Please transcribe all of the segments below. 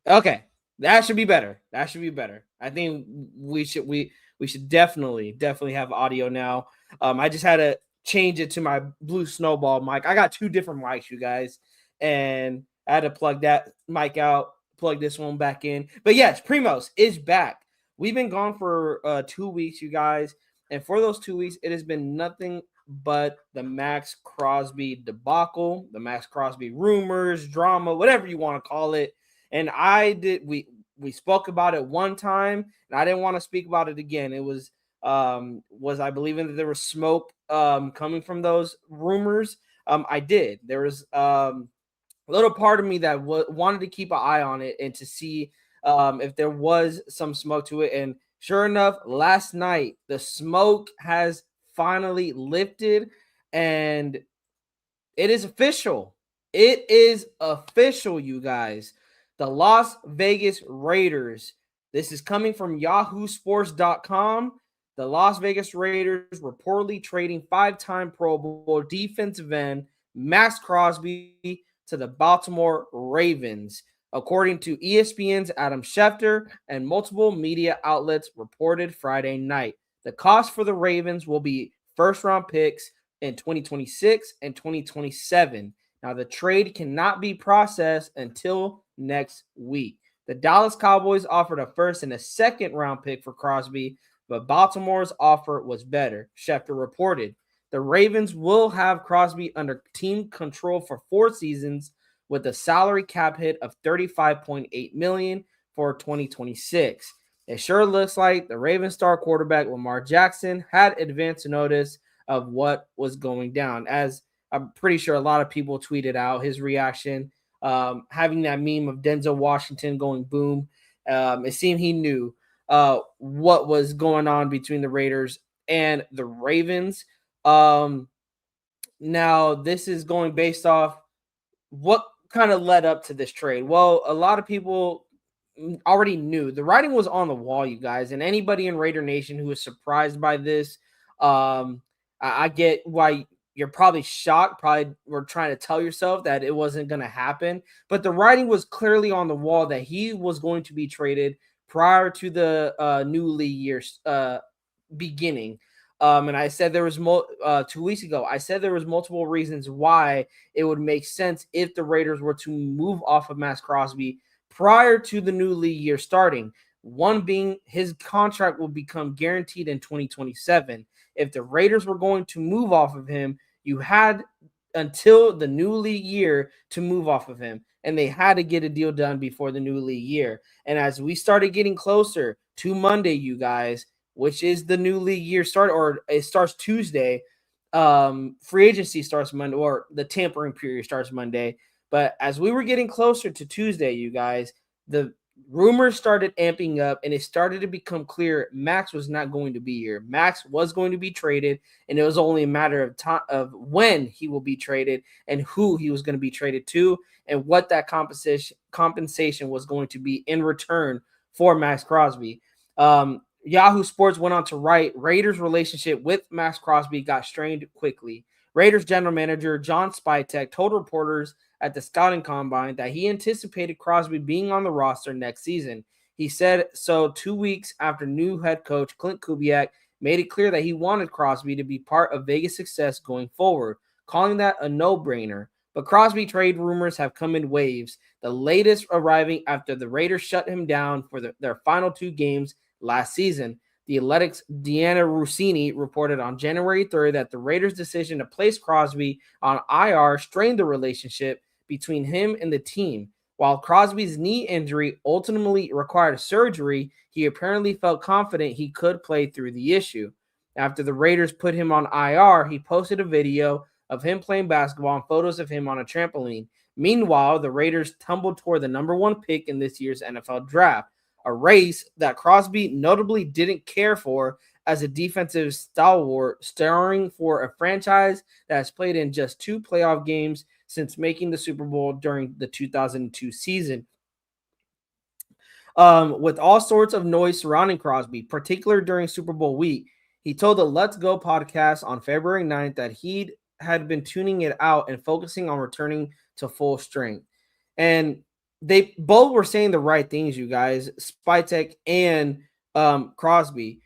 Okay, that should be better. That should be better. I think we should definitely have audio now. I just had to change it to my Blue Snowball mic. I got two different mics, you guys, and I had to plug that mic out, plug this one back in. But yes, Primos is back. We've been gone for 2 weeks, you guys, and for those 2 weeks, it has been nothing but the Max Crosby debacle, the Max Crosby rumors, drama, whatever you want to call it. And we spoke about it one time, and I didn't want to speak about it again. It was I believing that there was smoke coming from those rumors. I did. There was a little part of me that wanted to keep an eye on it and to see if there was some smoke to it. And sure enough, last night the smoke has finally lifted, and it is official. It is official, you guys. The Las Vegas Raiders. This is coming from yahoosports.com. The Las Vegas Raiders reportedly trading five-time Pro Bowl defensive end Max Crosby to the Baltimore Ravens. According to ESPN's Adam Schefter and multiple media outlets reported Friday night. The cost for the Ravens will be first-round picks in 2026 and 2027. Now, the trade cannot be processed until next week. The Dallas Cowboys offered a first and a second round pick for Crosby, but Baltimore's offer was better, Schefter reported. The Ravens will have Crosby under team control for 4 seasons with a salary cap hit of $35.8 million for 2026. It sure looks like the Ravens star quarterback Lamar Jackson had advance notice of what was going down, as I'm pretty sure a lot of people tweeted out his reaction, having that meme of Denzel Washington going boom. It seemed he knew what was going on between the Raiders and the Ravens. Now, this is going based off what kind of led up to this trade. Well, a lot of people already knew the writing was on the wall, you guys, and anybody in Raider Nation who was surprised by this, I get why you're probably shocked. Probably were trying to tell yourself that it wasn't going to happen, but the writing was clearly on the wall that he was going to be traded prior to the new league year beginning. And I said there was 2 weeks ago. I said there was multiple reasons why it would make sense if the Raiders were to move off of Max Crosby prior to the new league year starting. One being his contract will become guaranteed in 2027. If the Raiders were going to move off of him, you had until the new league year to move off of him, and they had to get a deal done before the new league year. And as we started getting closer to Monday, you guys, which is the new league year start, or it starts Tuesday. Free agency starts Monday, or the tampering period starts Monday. But as we were getting closer to Tuesday, you guys, the rumors started amping up, and it started to become clear Max was not going to be here. Max was going to be traded, and it was only a matter of time of when he will be traded and who he was going to be traded to, and what that compensation was going to be in return for Max Crosby. Yahoo Sports went on to write, Raiders' relationship with Max Crosby got strained quickly. Raiders general manager John Spytek told reporters at the scouting combine that he anticipated Crosby being on the roster next season. He said so 2 weeks after new head coach Clint Kubiak made it clear that he wanted Crosby to be part of Vegas' success going forward, calling that a no-brainer. But Crosby trade rumors have come in waves, the latest arriving after the Raiders shut him down for their final 2 games last season. The Athletic's Deanna Rossini reported on January 3rd that the Raiders' decision to place Crosby on IR strained the relationship between him and the team. While Crosby's knee injury ultimately required surgery, he apparently felt confident he could play through the issue. After the Raiders put him on IR, he posted a video of him playing basketball and photos of him on a trampoline. Meanwhile, the Raiders tumbled toward the number 1 pick in this year's NFL draft, a race that Crosby notably didn't care for as a defensive stalwart, starring for a franchise that has played in just 2 playoff games since making the Super Bowl during the 2002 season. With all sorts of noise surrounding Crosby, particularly during Super Bowl week, he told the Let's Go podcast on February 9th that he had been tuning it out and focusing on returning to full strength. And they both were saying the right things, you guys, Spytek and Crosby.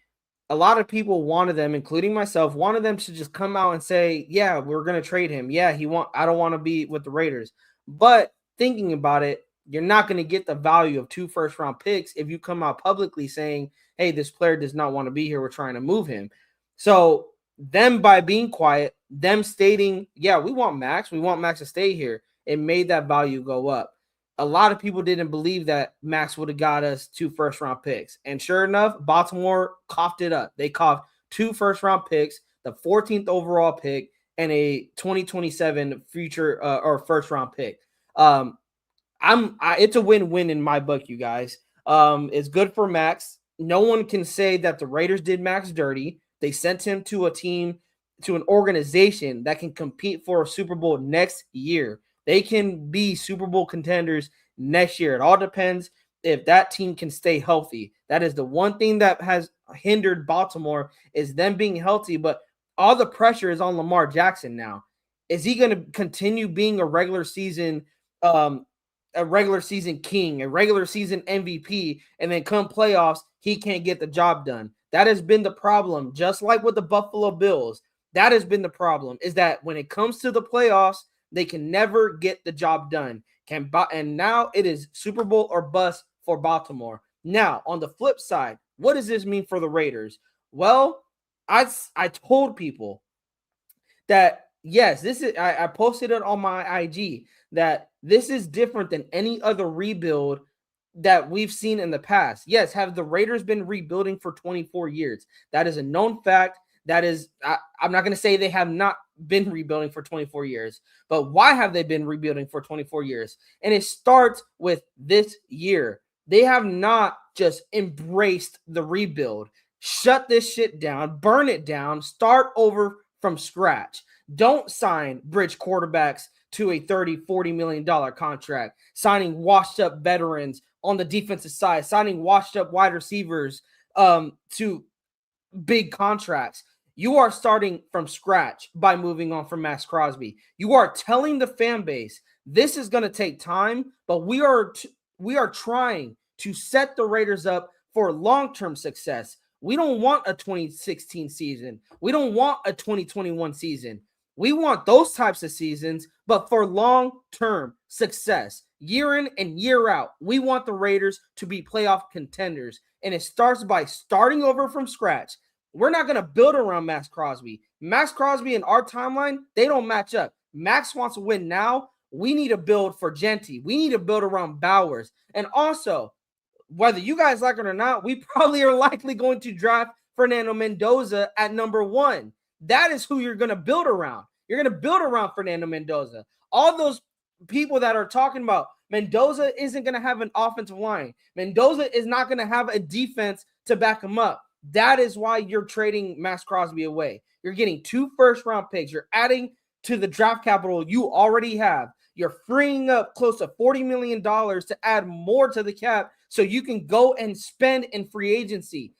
A lot of people wanted them, including myself, wanted them to just come out and say, yeah, we're going to trade him. Yeah, I don't want to be with the Raiders. But thinking about it, you're not going to get the value of 2 first-round picks if you come out publicly saying, hey, this player does not want to be here. We're trying to move him. So them, by being quiet, them stating, yeah, we want Maxx to stay here, it made that value go up. A lot of people didn't believe that Maxx would have got us 2 first-round picks. And sure enough, Baltimore coughed it up. They coughed 2 first-round picks, the 14th overall pick, and a 2027 future or first-round pick. It's a win-win in my book, you guys. It's good for Maxx. No one can say that the Raiders did Maxx dirty. They sent him to a team, to an organization that can compete for a Super Bowl next year. They can be Super Bowl contenders next year. It all depends if that team can stay healthy. That is the one thing that has hindered Baltimore, is them being healthy. But all the pressure is on Lamar Jackson now. Is he going to continue being a regular season king, a regular season MVP, and then come playoffs, he can't get the job done? That has been the problem, just like with the Buffalo Bills. That has been the problem, is that when it comes to the playoffs, they can never get the job done. And now it is Super Bowl or bust for Baltimore. Now, on the flip side, what does this mean for the Raiders? Well, I told people that, yes, this is, I posted it on my IG, that this is different than any other rebuild that we've seen in the past. Yes, have the Raiders been rebuilding for 24 years? That is a known fact. That is, I'm not going to say they have not been rebuilding for 24 years, but why have they been rebuilding for 24 years? And it starts with this year. They have not just embraced the rebuild. Shut this shit down, burn it down, start over from scratch. Don't sign bridge quarterbacks to a $30-40 million contract, signing washed up veterans on the defensive side, signing washed up wide receivers to big contracts. You are starting from scratch by moving on from Maxx Crosby. You are telling the fan base this is going to take time, but we are trying to set the Raiders up for long-term success. We don't want a 2016 season. We don't want a 2021 season. We want those types of seasons, but for long-term success, year in and year out. We want the Raiders to be playoff contenders, and it starts by starting over from scratch. We're not going to build around Maxx Crosby. Maxx Crosby and our timeline, they don't match up. Maxx wants to win now. We need to build for Genty. We need to build around Bowers. And also, whether you guys like it or not, we probably are likely going to draft Fernando Mendoza at number 1. That is who you're going to build around. You're going to build around Fernando Mendoza. All those people that are talking about Mendoza isn't going to have an offensive line. Mendoza is not going to have a defense to back him up. That is why you're trading Maxx Crosby away. You're getting 2 first-round picks. You're adding to the draft capital you already have. You're freeing up close to $40 million to add more to the cap so you can go and spend in free agency.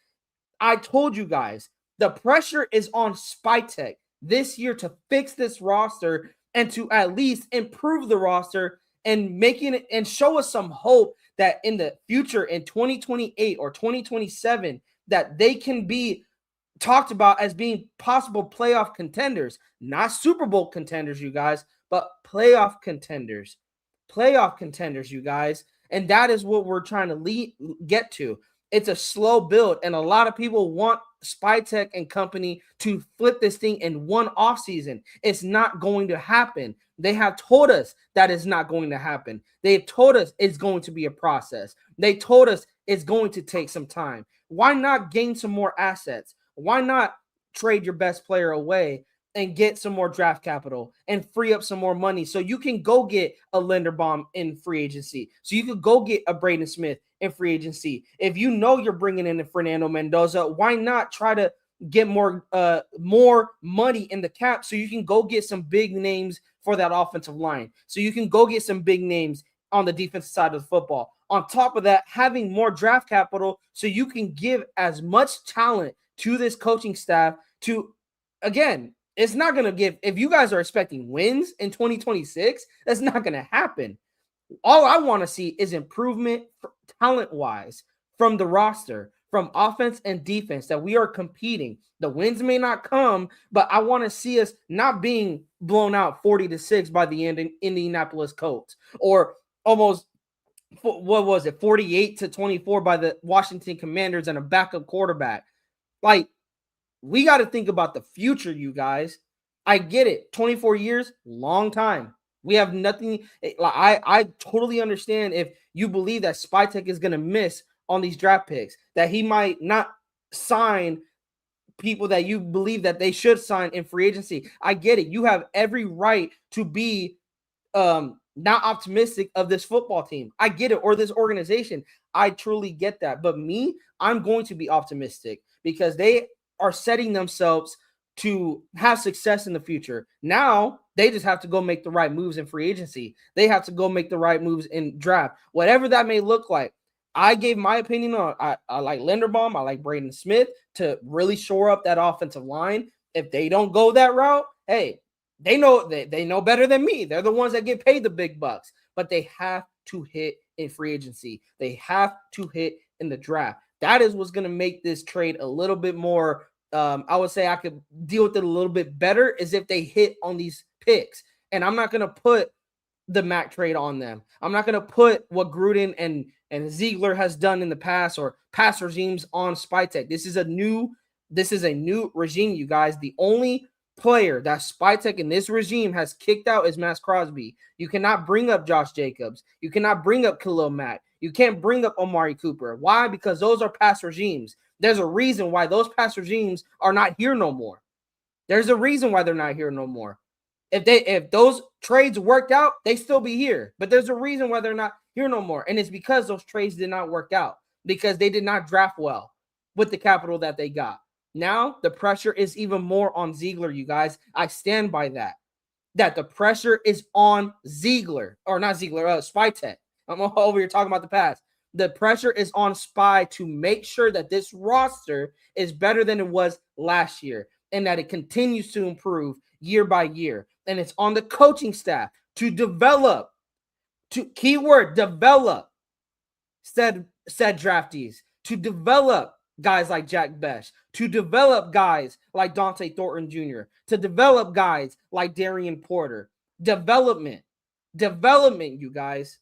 I told you guys, the pressure is on Spytek this year to fix this roster and to at least improve the roster and making it and show us some hope that in the future, in 2028 or 2027, that they can be talked about as being possible playoff contenders, not Super Bowl contenders, you guys, but playoff contenders, you guys. And that is what we're trying to get to. It's a slow build, and a lot of people want Spytek and company to flip this thing in one offseason. It's not going to happen. They have told us that it's not going to happen. They've told us it's going to be a process. They told us it's going to take some time. Why not gain some more assets? Why not trade your best player away and get some more draft capital and free up some more money so you can go get a Linderbaum in free agency, so you could go get a Braden Smith in free agency? If you know you're bringing in a Fernando Mendoza, why not try to get more money in the cap so you can go get some big names for that offensive line, so you can go get some big names on the defensive side of the football? On top of that, having more draft capital so you can give as much talent to this coaching staff to, again, it's not going to give, if you guys are expecting wins in 2026, that's not going to happen. All I want to see is improvement talent-wise from the roster, from offense and defense, that we are competing. The wins may not come, but I want to see us not being blown out 40-6 by the Indianapolis Colts, or almost, what was it, 48-24 by the Washington Commanders and a backup quarterback. Like, we got to think about the future, you guys. I get it. 24 years, long time. We have nothing. I totally understand if you believe that Spytek is going to miss on these draft picks, that he might not sign people that you believe that they should sign in free agency. I get it. You have every right to be not optimistic of this football team. I get it. Or this organization. I truly get that. But me, I'm going to be optimistic because they are setting themselves to have success in the future. Now they just have to go make the right moves in free agency. They have to go make the right moves in draft, whatever that may look like. I gave my opinion on, I like Linderbaum. I like Braden Smith to really shore up that offensive line. If they don't go that route, hey, they know better than me. They're the ones that get paid the big bucks, but they have to hit in free agency. They have to hit in the draft. That is what's going to make this trade a little bit more, I would say I could deal with it a little bit better, is if they hit on these picks. And I'm not going to put the Mack trade on them. I'm not going to put what Gruden and Ziegler has done in the past, or past regimes, on Spytek. This is a new regime, you guys. The only player that Spytek in this regime has kicked out is Maxx Crosby. You cannot bring up Josh Jacobs. You cannot bring up Khalil Mack. You can't bring up Amari Cooper. Why? Because those are past regimes. There's a reason why those past regimes are not here no more. There's a reason why they're not here no more. If those trades worked out, they still be here. But there's a reason why they're not here no more. And it's because those trades did not work out, because they did not draft well with the capital that they got. Now the pressure is even more on Ziegler, you guys. I stand by that. That the pressure is on Ziegler, or not Ziegler, Spytek. I'm over here talking about the past. The pressure is on Spy to make sure that this roster is better than it was last year, and that it continues to improve year by year. And it's on the coaching staff to develop, keyword develop, said draftees, to develop guys like Jack Besh, to develop guys like Dante Thornton Jr., to develop guys like Darian Porter. Development, you guys.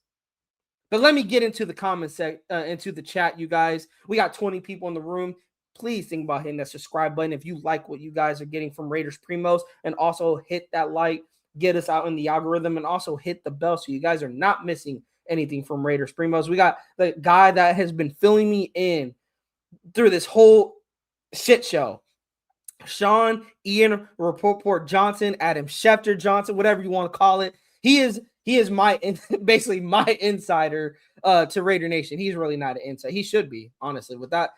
But let me get into the comments, into the chat, you guys. We got 20 people in the room. Please think about hitting that subscribe button if you like what you guys are getting from Raiders Primos, and also hit that like, get us out in the algorithm, and also hit the bell so you guys are not missing anything from Raiders Primos. We got the guy that has been filling me in through this whole shit show, Sean Ian Report Johnson, Adam Schefter Johnson, whatever you want to call it. He is my basically my insider to Raider Nation. He's really not an insider. He should be, honestly, with that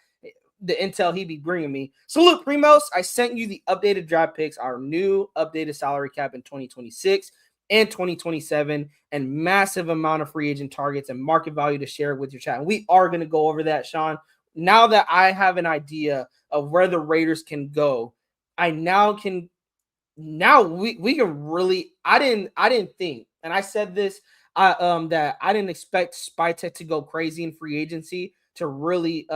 the intel he be bringing me. Salute, Primos. I sent you the updated draft picks, our new updated salary cap in 2026 and 2027, and massive amount of free agent targets and market value to share with your chat. And we are going to go over that, Sean. Now that I have an idea of where the Raiders can go, we can really, I didn't think, and I said this, that I didn't expect Spytek to go crazy in free agency, to really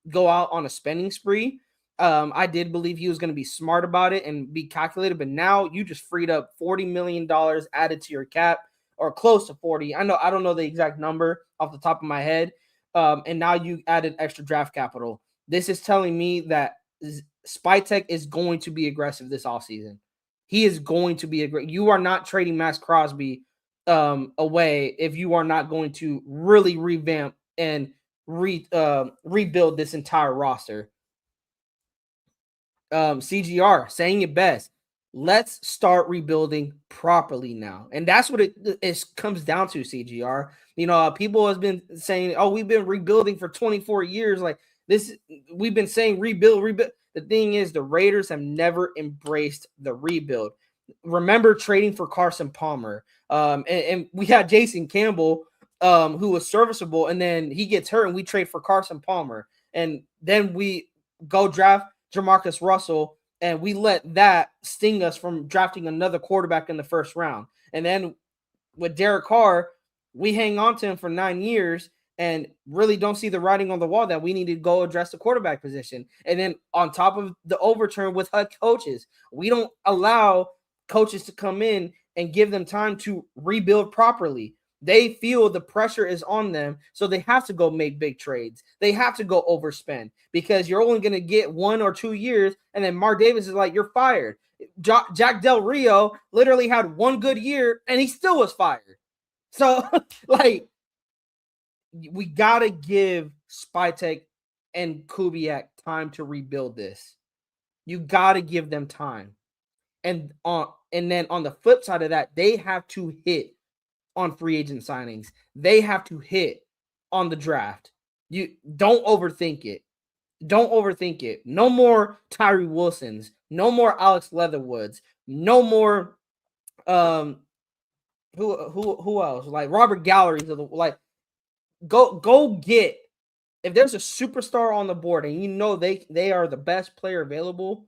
go out on a spending spree. I did believe he was going to be smart about it and be calculated, but now you just freed up $40 million added to your cap, or close to 40. I don't know the exact number off the top of my head. And now you added extra draft capital. This is telling me that Spytek is going to be aggressive this offseason. He is going to be aggressive. You are not trading Maxx Crosby away if you are not going to really revamp and rebuild this entire roster. CGR saying it best. Let's start rebuilding properly now. And that's what it comes down to, CGR. You know, people has been saying, oh, we've been rebuilding for 24 years. Like this, we've been saying rebuild. The thing is, the Raiders have never embraced the rebuild. Remember trading for Carson Palmer. And we had Jason Campbell, who was serviceable, and then he gets hurt, and we trade for Carson Palmer. And then we go draft Jamarcus Russell, and we let that sting us from drafting another quarterback in the first round. And then with Derek Carr, we hang on to him for 9 years and really don't see the writing on the wall that we need to go address the quarterback position. And then on top of the overturn with head coaches, we don't allow coaches to come in and give them time to rebuild properly. They feel the pressure is on them, so they have to go make big trades. They have to go overspend because you're only going to get 1 or 2 years, and then Mark Davis is like, you're fired. Jack Del Rio literally had 1 good year, and he still was fired. So, like, we got to give Spytek and Kubiak time to rebuild this. You got to give them time. And then on the flip side of that, they have to hit on free agent signings. They have to hit on the draft. You don't overthink it. Don't overthink it. No more Tyree Wilsons. No more Alex Leatherwoods. No more who else? Like Robert Galleries of the like go get if there's a superstar on the board and you know they are the best player available,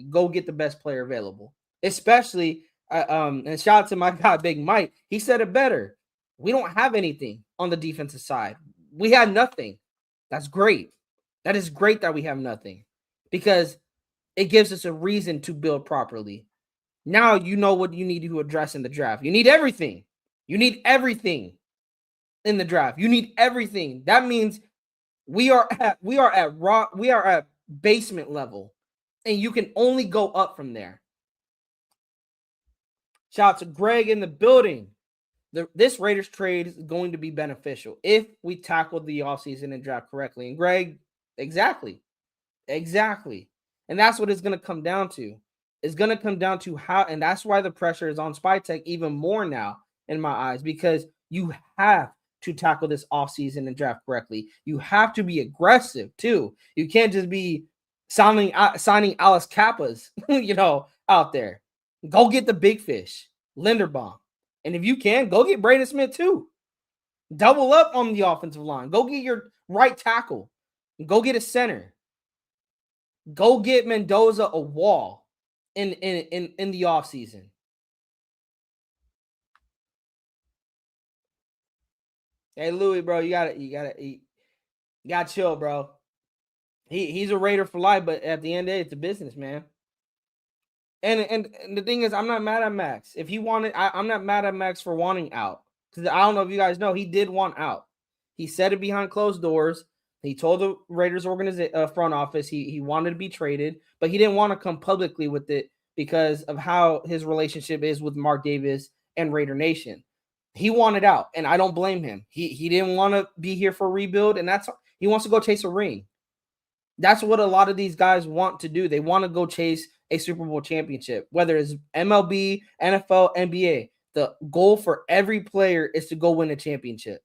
go get the best player available. Especially and shout out to my guy Big Mike. He said it better. We don't have anything on the defensive side. We had nothing. That's great. That is great that we have nothing because it gives us a reason to build properly. Now you know what you need to address in the draft. You need everything. You need everything in the draft. You need everything. That means we are at basement level, and you can only go up from there. Shout out to Greg in the building. This Raiders trade is going to be beneficial if we tackle the offseason and draft correctly. And Greg, exactly. And that's what it's going to come down to. It's going to come down to how, and that's why the pressure is on Spytek even more now in my eyes, because you have to tackle this offseason and draft correctly. You have to be aggressive too. You can't just be signing Alice Kappas, out there. Go get the big fish, Linderbaum. And if you can, go get Braden Smith too. Double up on the offensive line. Go get your right tackle. Go get a center. Go get Mendoza a wall in the offseason. Hey Louis, bro, you gotta chill, bro. He's a Raider for life, but at the end of the day, it's a business, man. And the thing is, I'm not mad at Maxx. If he wanted, I'm not mad at Maxx for wanting out. Because I don't know if you guys know, he did want out. He said it behind closed doors. He told the Raiders front office he wanted to be traded, but he didn't want to come publicly with it because of how his relationship is with Mark Davis and Raider Nation. He wanted out, and I don't blame him. He didn't want to be here for a rebuild, and he wants to go chase a ring. That's what a lot of these guys want to do. They want to go chase a Super Bowl championship, whether it's MLB, NFL, NBA. The goal for every player is to go win a championship.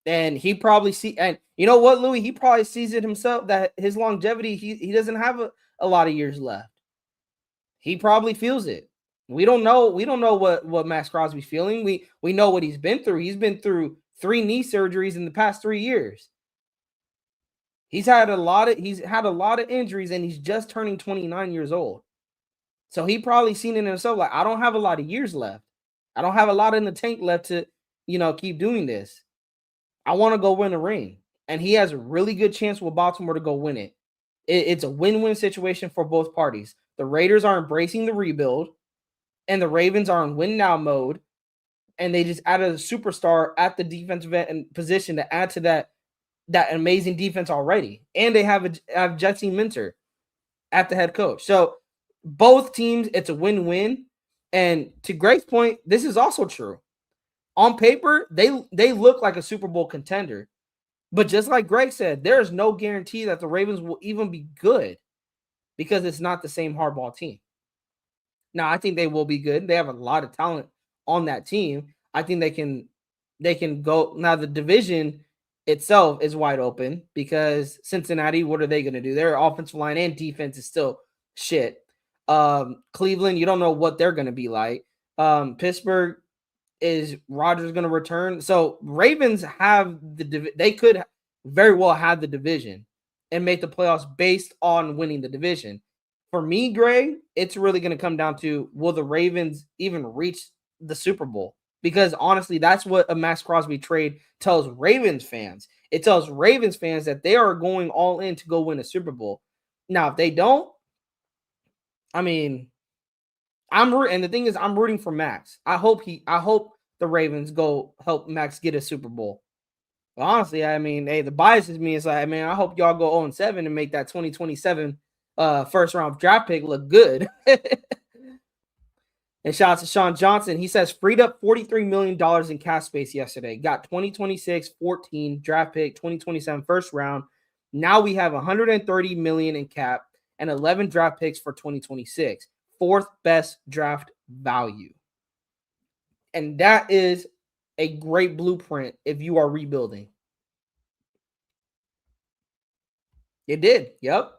And he probably and you know what, Louis? He probably sees it himself that his longevity, he doesn't have a lot of years left. He probably feels it. We don't know what Maxx Crosby's feeling. We know what he's been through. He's been through 3 knee surgeries in the past 3 years. He's had a lot of injuries, and he's just turning 29 years old. So he probably seen it himself like, I don't have a lot of years left. I don't have a lot in the tank left to, keep doing this. I want to go win a ring. And he has a really good chance with Baltimore to go win it. It's a win-win situation for both parties. The Raiders are embracing the rebuild, and the Ravens are in win-now mode, and they just added a superstar at the defensive end position to add to that amazing defense already. And they have Jesse Minter at the head coach. So both teams, it's a win-win. And to Greg's point, this is also true. On paper, they look like a Super Bowl contender. But just like Greg said, there is no guarantee that the Ravens will even be good because it's not the same hardball team. Now, I think they will be good. They have a lot of talent on that team. I think they can go. Now, the division itself is wide open because Cincinnati, what are they going to do? Their offensive line and defense is still shit. Cleveland, you don't know what they're going to be like. Pittsburgh, is Rodgers going to return? So Ravens they could very well have the division and make the playoffs based on winning the division. For me, Greg, it's really going to come down to, will the Ravens even reach the Super Bowl? Because honestly, that's what a Max Crosby trade tells Ravens fans. It tells Ravens fans that they are going all in to go win a Super Bowl. Now, if they don't, I mean, and the thing is, I'm rooting for Max. I hope the Ravens go help Max get a Super Bowl. But honestly, I mean, hey, the bias is me. It's like, man, I hope y'all go 0-7 and make that 2027 first round draft pick look good. And shout out to Sean Johnson. He says freed up $43 million in cap space yesterday. Got 2026 14 draft pick, 2027 first round. Now we have 130 million in cap and 11 draft picks for 2026. Fourth best draft value. And that is a great blueprint if you are rebuilding. It did. Yep.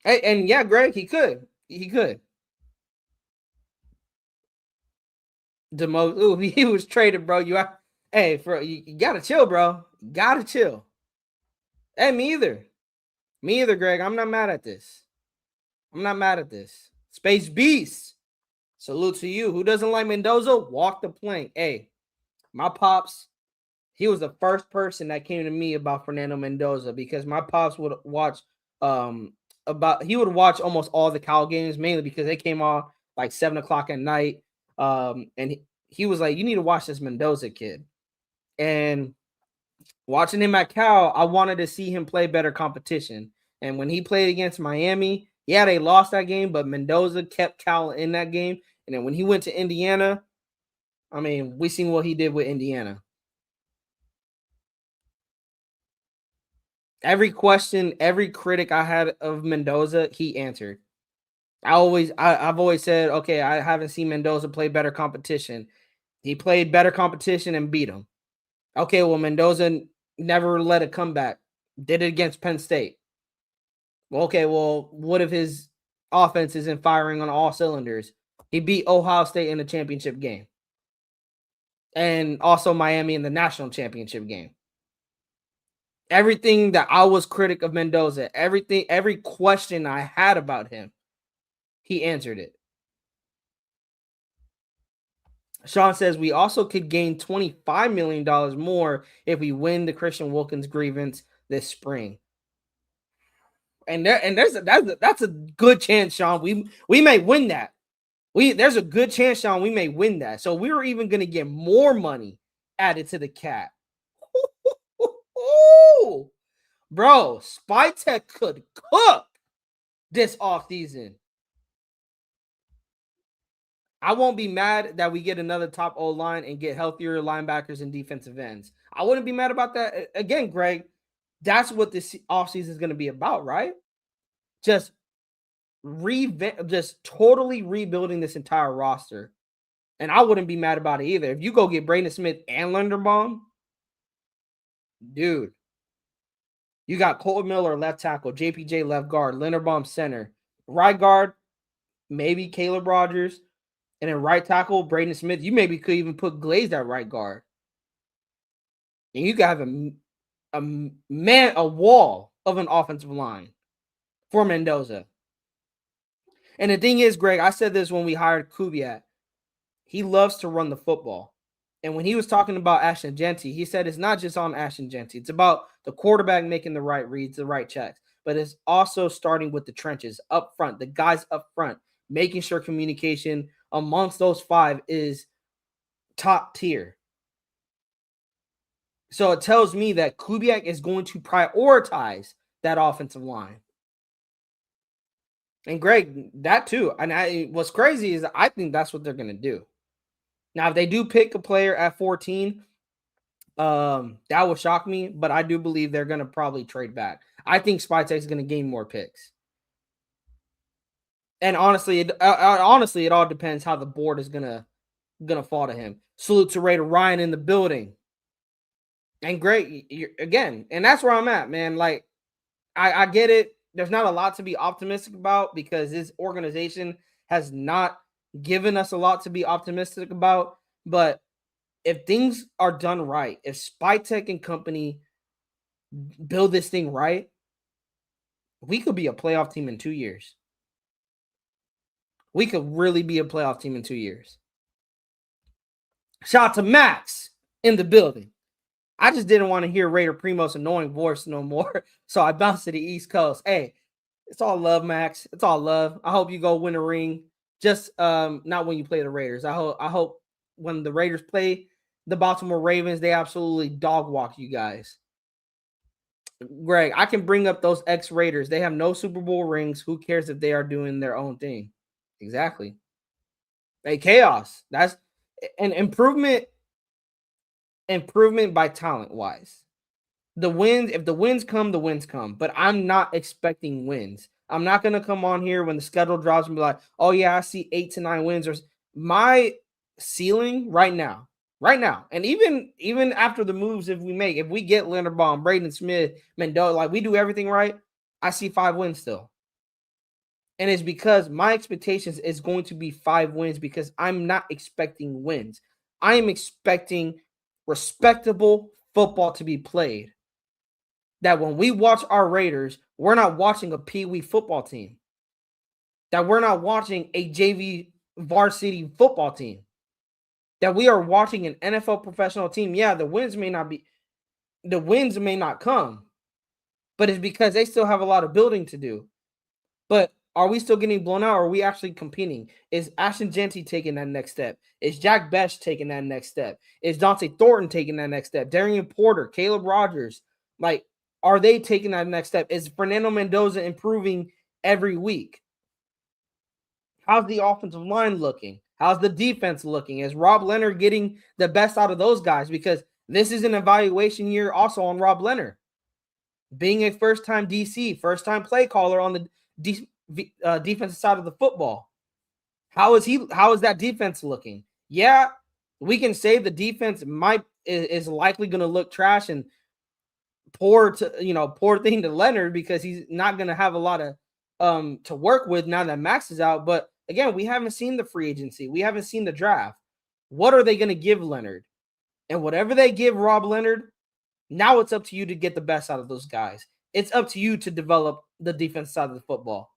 Hey, and yeah, Greg, he could. He could. Ooh, he was traded, bro. Hey, you gotta chill, bro. You gotta chill. Hey, me either. Me either, Greg. I'm not mad at this. I'm not mad at this. Space Beast. Salute to you. Who doesn't like Mendoza? Walk the plank. Hey, my pops, he was the first person that came to me about Fernando Mendoza because my pops would watch he would watch almost all the Cal games, mainly because they came on like 7 o'clock at night. And he was like, you need to watch this Mendoza kid. And watching him at Cal, I wanted to see him play better competition. And when he played against Miami, yeah, they lost that game, but Mendoza kept Cal in that game. And then when he went to Indiana, I mean, we seen what he did with Indiana. Every question, every critic I had of Mendoza, he answered. I've always said, okay, I haven't seen Mendoza play better competition. He played better competition and beat him. Okay, well, Mendoza never let a comeback. Did it against Penn State. Okay, well, what if his offense isn't firing on all cylinders? He beat Ohio State in the championship game. And also Miami in the national championship game. Everything that I was critic of Mendoza, every question I had about him, he answered it. Sean says we also could gain $25 million more if we win the Christian Wilkins grievance this spring. And that's a good chance, Sean. We may win that. There's a good chance, Sean, we may win that. So we were even going to get more money added to the cap. Bro, Spytech could cook this offseason. I won't be mad that we get another top O line and get healthier linebackers and defensive ends. I wouldn't be mad about that. Again, Greg, that's what this offseason is going to be about, right? Just totally rebuilding this entire roster. And I wouldn't be mad about it either. If you go get Braden Smith and Linderbaum, dude, you got Cole Miller left tackle, JPJ left guard, Linderbaum center, right guard, maybe Caleb Rogers, and then right tackle, Braden Smith. You maybe could even put Glaze at right guard. And you got a wall of an offensive line for Mendoza. And the thing is, Greg, I said this when we hired Kubiak. He loves to run the football. And when he was talking about Ashton Jeanty, he said it's not just on Ashton Jeanty. It's about the quarterback making the right reads, the right checks. But it's also starting with the trenches up front, the guys up front, making sure communication amongst those five is top tier. So it tells me that Kubiak is going to prioritize that offensive line. And Greg, that too. And what's crazy is I think that's what they're going to do. Now, if they do pick a player at 14, that will shock me, but I do believe they're going to probably trade back. I think Spytech is going to gain more picks. And honestly, it all depends how the board is gonna fall to him. Salute to Raider Ryan in the building. And great again, and that's where I'm at, man. Like, I get it. There's not a lot to be optimistic about because this organization has not given us a lot to be optimistic about. But if things are done right, if Spytech and company build this thing right, we could be a playoff team in 2 years. We could really be a playoff team in 2 years. Shout out to Maxx in the building. I just didn't want to hear Raider Primo's annoying voice no more. So I bounced to the East Coast. Hey, it's all love, Max. It's all love. I hope you go win a ring. Just not when you play the Raiders. I hope when the Raiders play the Baltimore Ravens, they absolutely dog walk you guys. Greg, I can bring up those ex-Raiders. They have no Super Bowl rings. Who cares if they are doing their own thing? Exactly. Hey, chaos. That's an improvement by talent wise. The wins, if the wins come, the wins come. But I'm not expecting wins. I'm not gonna come on here when the schedule drops and be like, oh yeah, I see 8 to 9 wins. Or my ceiling right now, and even after the moves, if we get Linderbaum, Braden Smith, Mendoza, like we do everything right, I see 5 wins still. And it's because my expectations is going to be 5 wins because I'm not expecting wins. I am expecting respectable football to be played. That when we watch our Raiders, we're not watching a Pee Wee football team. That we're not watching a JV varsity football team. That we are watching an NFL professional team. Yeah, the wins may not come, but it's because they still have a lot of building to do. But are we still getting blown out, or are we actually competing? Is Ashton Genty taking that next step? Is Jack Bech taking that next step? Is Dante Thornton taking that next step? Darian Porter, Caleb Rogers, like, are they taking that next step? Is Fernando Mendoza improving every week? How's the offensive line looking? How's the defense looking? Is Rob Leonard getting the best out of those guys? Because this is an evaluation year also on Rob Leonard. Being a first-time DC, first-time play caller on the defensive side of the football. How is that defense looking? Yeah, we can say the defense is likely going to look trash and poor thing to Leonard because he's not going to have a lot of to work with now that Maxx is out. But again, we haven't seen the free agency. We haven't seen the draft. What are they going to give Leonard? And whatever they give Rob Leonard, now it's up to you to get the best out of those guys. It's up to you to develop the defense side of the football.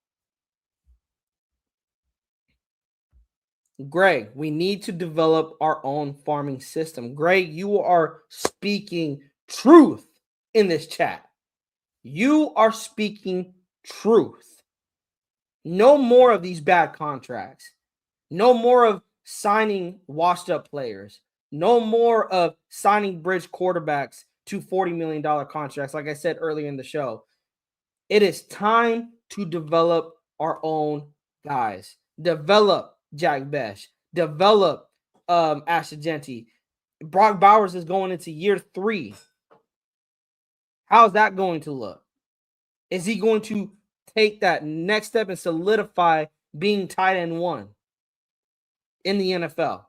Greg, we need to develop our own farming system. Greg, you are speaking truth in this chat. You are speaking truth. No more of these bad contracts. No more of signing washed up players. No more of signing bridge quarterbacks to $40 million contracts, like I said earlier in the show. It is time to develop our own guys. Develop Jack Bech. Develop Ashton Genty. Brock Bowers is going into year 3. How's that going to look? Is he going to take that next step and solidify being tight end 1 in the NFL?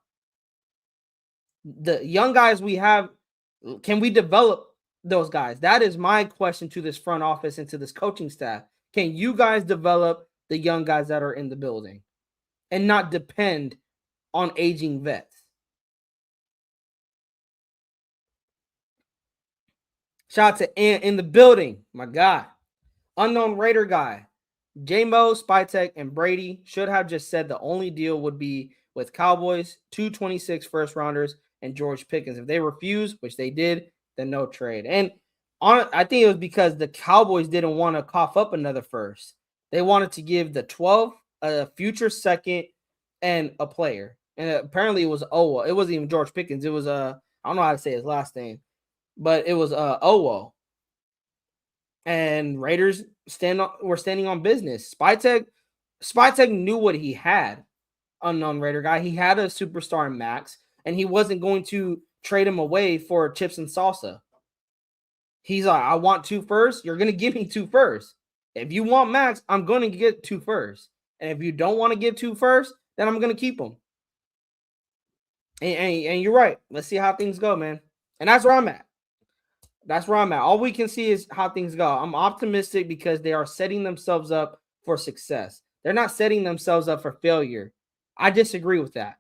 The young guys we have, can we develop those guys? That is my question to this front office and to this coaching staff. Can you guys develop the young guys that are in the building and not depend on aging vets? Shout out to Ant in the building, my guy. Unknown Raider guy. J-Mo, Spytek, and Brady should have just said the only deal would be with Cowboys, 226 first rounders, and George Pickens. If they refuse, which they did, then no trade. And I think it was because the Cowboys didn't want to cough up another first. They wanted to give the 12 a future second and a player. And apparently it was Owo. It wasn't even George Pickens. It was I don't know how to say his last name, but it was Owo. And Raiders were standing on business. Spytek knew what he had. Unknown Raider guy. He had a superstar in Maxx, and he wasn't going to trade him away for chips and salsa. He's like, I want 2 firsts. You're going to give me 2 firsts. If you want Maxx, I'm going to get 2 firsts. And if you don't want to give 2 firsts, then I'm going to keep them. And you're right. Let's see how things go, man. And that's where I'm at. All we can see is how things go. I'm optimistic because they are setting themselves up for success. They're not setting themselves up for failure. I disagree with that.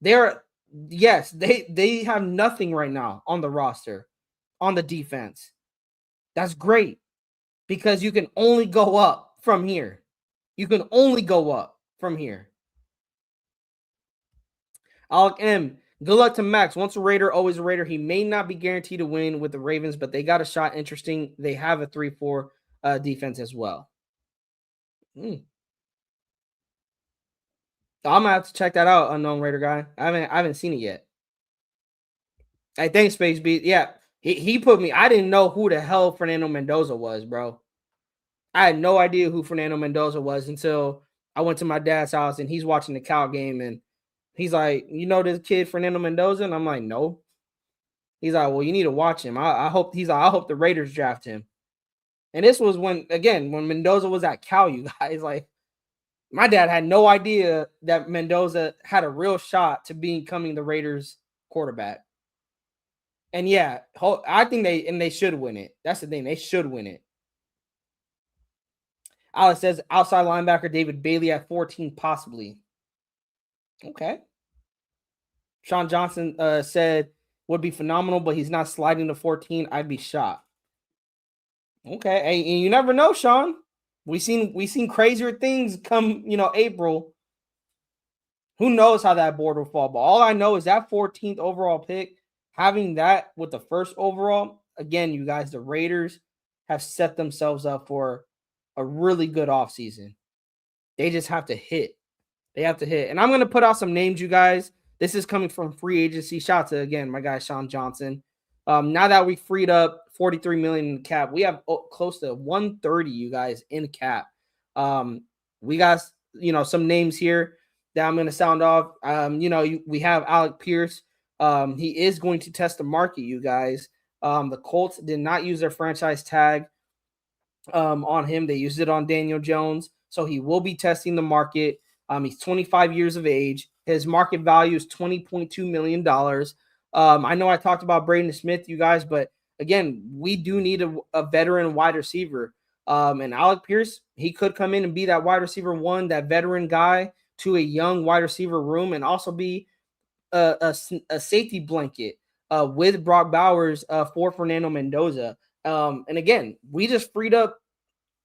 They have nothing right now on the roster, on the defense. That's great because you can only go up from here. Alec M, Good luck to Maxx. Once a Raider, always a Raider. He may not be guaranteed to win with the Ravens, but they got a shot. Interesting. They have a 3-4 defense as well. I'm gonna have to check that out, unknown Raider guy. I haven't seen it yet. Hey, thanks, Space Beat. Yeah, he put me. I didn't know who the hell Fernando Mendoza was, bro. I had no idea who Fernando Mendoza was until I went to my dad's house and he's watching the Cal game and he's like, "You know this kid Fernando Mendoza?" And I'm like, "No." He's like, "Well, you need to watch him. I hope." He's like, "I hope the Raiders draft him." And this was when Mendoza was at Cal. You guys, like, my dad had no idea that Mendoza had a real shot to becoming the Raiders quarterback. And yeah, I think they should win it. That's the thing. They should win it. Alex says outside linebacker David Bailey at 14, possibly. Okay. Sean Johnson said would be phenomenal, but he's not sliding to 14. I'd be shocked. Okay. Hey, and you never know, Sean. We seen crazier things come, April. Who knows how that board will fall? But all I know is that 14th overall pick, having that with the first overall, again, you guys, the Raiders have set themselves up for a really good offseason. They just have to hit. They have to hit. And I'm going to put out some names, you guys. This is coming from free agency. Shout out to, again, my guy, Sean Johnson. Now that we freed up $43 million in cap, we have close to 130, you guys, in cap. We got, some names here that I'm going to sound off. We have Alec Pierce. He is going to test the market, you guys. The Colts did not use their franchise tag on him. They used it on Daniel Jones. So he will be testing the market. He's 25 years of age. His market value is $20.2 million. I know I talked about Braden Smith, you guys, but again, we do need a veteran wide receiver. And Alec Pierce, he could come in and be that wide receiver one, that veteran guy to a young wide receiver room, and also be a safety blanket with Brock Bowers for Fernando Mendoza. And again, we just freed up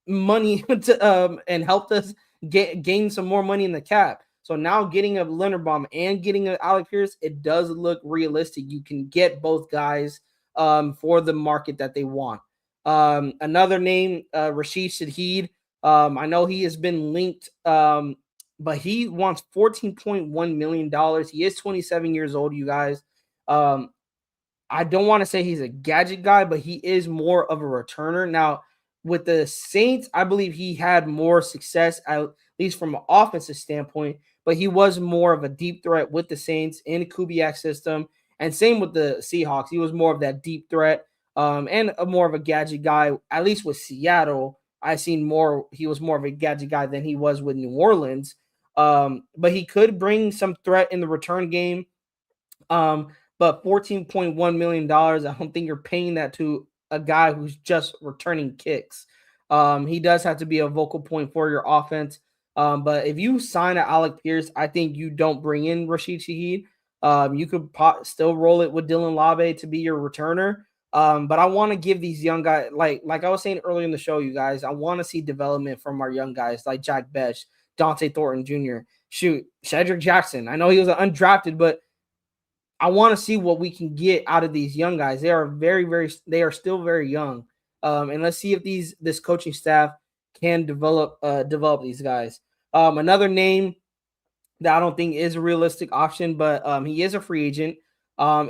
money to and helped us gain some more money in the cap. So now getting a Linderbaum and getting an Alec Pierce, it does look realistic. You can get both guys for the market that they want. Another name, Rashid Shaheed. I know he has been linked, but he wants $14.1 million. He is 27 years old, you guys. I don't want to say he's a gadget guy, but he is more of a returner. Now, with the Saints, I believe he had more success, at least from an offensive standpoint, but he was more of a deep threat with the Saints in the Kubiak system. And same with the Seahawks. He was more of that deep threat and more of a gadget guy. At least with Seattle, I seen more. He was more of a gadget guy than he was with New Orleans. But he could bring some threat in the return game. But $14.1 million, I don't think you're paying that to a guy who's just returning kicks. He does have to be a vocal point for your offense. But if you sign an Alec Pierce, I think you don't bring in Rashid Shaheed. You could still roll it with Dylan Labe to be your returner. But I want to give these young guys, like I was saying earlier in the show, you guys, I want to see development from our young guys like Jack Besh, Dante Thornton Jr., Cedric Jackson. I know he was undrafted, but I want to see what we can get out of these young guys. They are still very young. And let's see if this coaching staff can develop these guys. Another name that I don't think is a realistic option, but he is a free agent,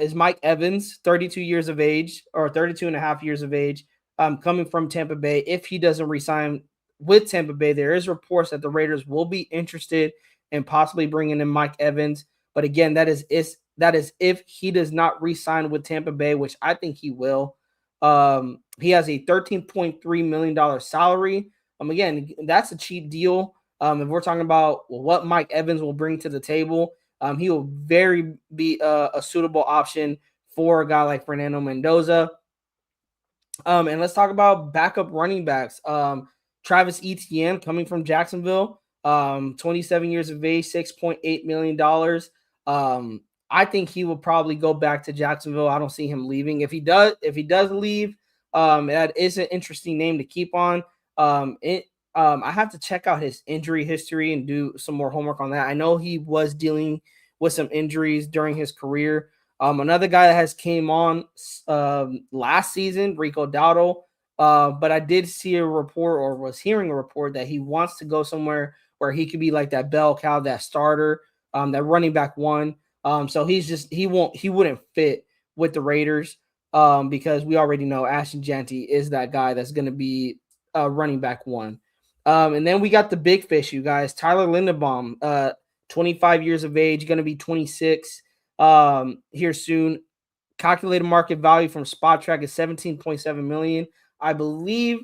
is Mike Evans, 32 years of age, or 32 and a half years of age, coming from Tampa Bay. If he doesn't resign with Tampa Bay, there is reports that the Raiders will be interested in possibly bringing in Mike Evans. But again, that is if he does not re-sign with Tampa Bay, which I think he will. He has a $13.3 million salary. Again, that's a cheap deal. If we're talking about what Mike Evans will bring to the table, he will be a suitable option for a guy like Fernando Mendoza. And let's talk about backup running backs. Travis Etienne coming from Jacksonville, 27 years of age, $6.8 million. I think he will probably go back to Jacksonville. I don't see him leaving. If he does leave, that is an interesting name to keep on. I have to check out his injury history and do some more homework on that. I know he was dealing with some injuries during his career. Another guy that has came on last season, Rico Dowdle. But I did see a report, or was hearing a report, that he wants to go somewhere where he could be like that bell cow, that starter, that running back one. So he wouldn't fit with the Raiders because we already know Ashton Jeanty is that guy that's going to be running back one. And then we got the big fish, you guys. Tyler Linderbaum, 25 years of age, going to be 26 here soon. Calculated market value from Spot Track is 17.7 million. I believe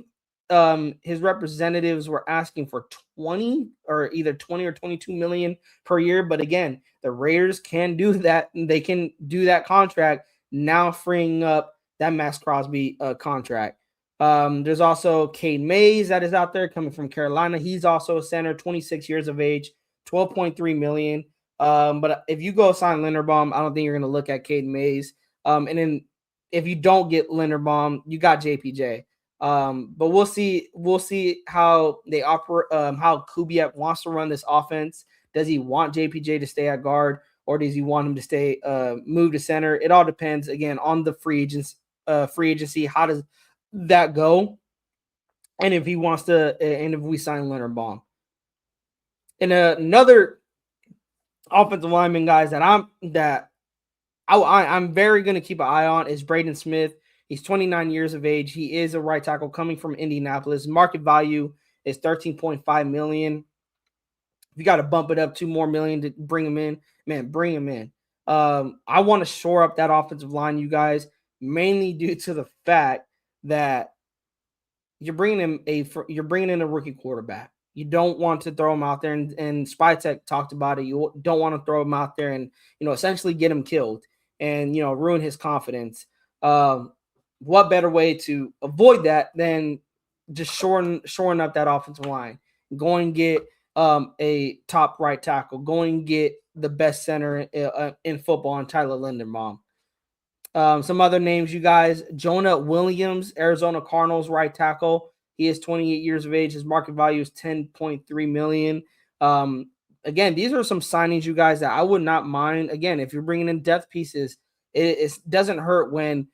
his representatives were asking for 20 or either 20 or 22 million per year. But again, the Raiders can do that. They can do that contract now, freeing up that Maxx Crosby contract. There's also Cade Mays that is out there coming from Carolina. He's also a center, 26 years of age, 12.3 million. But if you go sign Linderbaum, I don't think you're going to look at Cade Mays. And then if you don't get Linderbaum, you got JPJ. But we'll see how they operate, how Kubiak wants to run this offense. Does he want JPJ to stay at guard, or does he want him to stay move to center? It all depends again on the free agency. How does that go? And if he wants to, and if we sign Linderbaum. And another offensive lineman, guys, that I'm very going to keep an eye on is Braden Smith. He's 29 years of age. He is a right tackle coming from Indianapolis. Market value is 13.5 million. If you got to bump it up 2 more million to bring him in, man, bring him in. I want to shore up that offensive line, you guys, mainly due to the fact that you're bringing in a rookie quarterback. You don't want to throw him out there, and Spytech talked about it. You don't want to throw him out there and essentially get him killed and ruin his confidence. What better way to avoid that than just shoring up that offensive line? Go and get a top right tackle. Go and get the best center in football, and Tyler Linderbaum. Some other names, you guys. Jonah Williams, Arizona Cardinals right tackle. He is 28 years of age. His market value is 10.3 million. Again, these are some signings, you guys, that I would not mind. Again, if you're bringing in depth pieces, it doesn't hurt when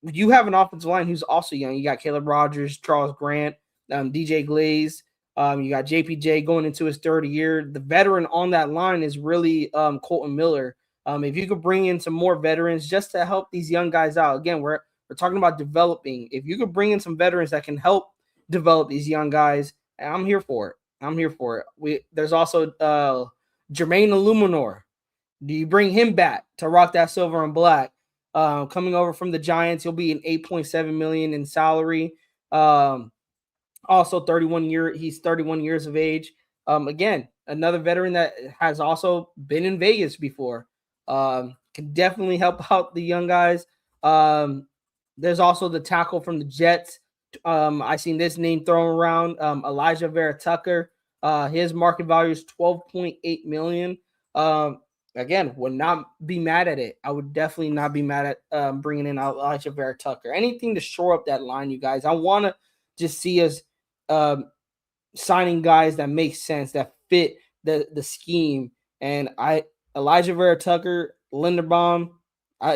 you have an offensive line who's also young. You got Caleb Rogers, Charles Grant, DJ Glaze. You got JPJ going into his third year. The veteran on that line is really Colton Miller. If you could bring in some more veterans just to help these young guys out. Again, we're talking about developing. If you could bring in some veterans that can help develop these young guys, I'm here for it. There's also Jermaine Illuminor. Do you bring him back to rock that silver and black? Coming over from the Giants, he'll be an 8.7 million in salary. Also 31 years of age. Again, another veteran that has also been in Vegas before. Can definitely help out the young guys. There's also the tackle from the Jets. I seen this name thrown around. Elijah Vera Tucker. His market value is 12.8 million. Again, would not be mad at it. I would definitely not be mad at bringing in Elijah Vera Tucker. Anything to shore up that line, you guys. I want to just see us signing guys that make sense, that fit the scheme. And Elijah Vera Tucker, Linderbaum,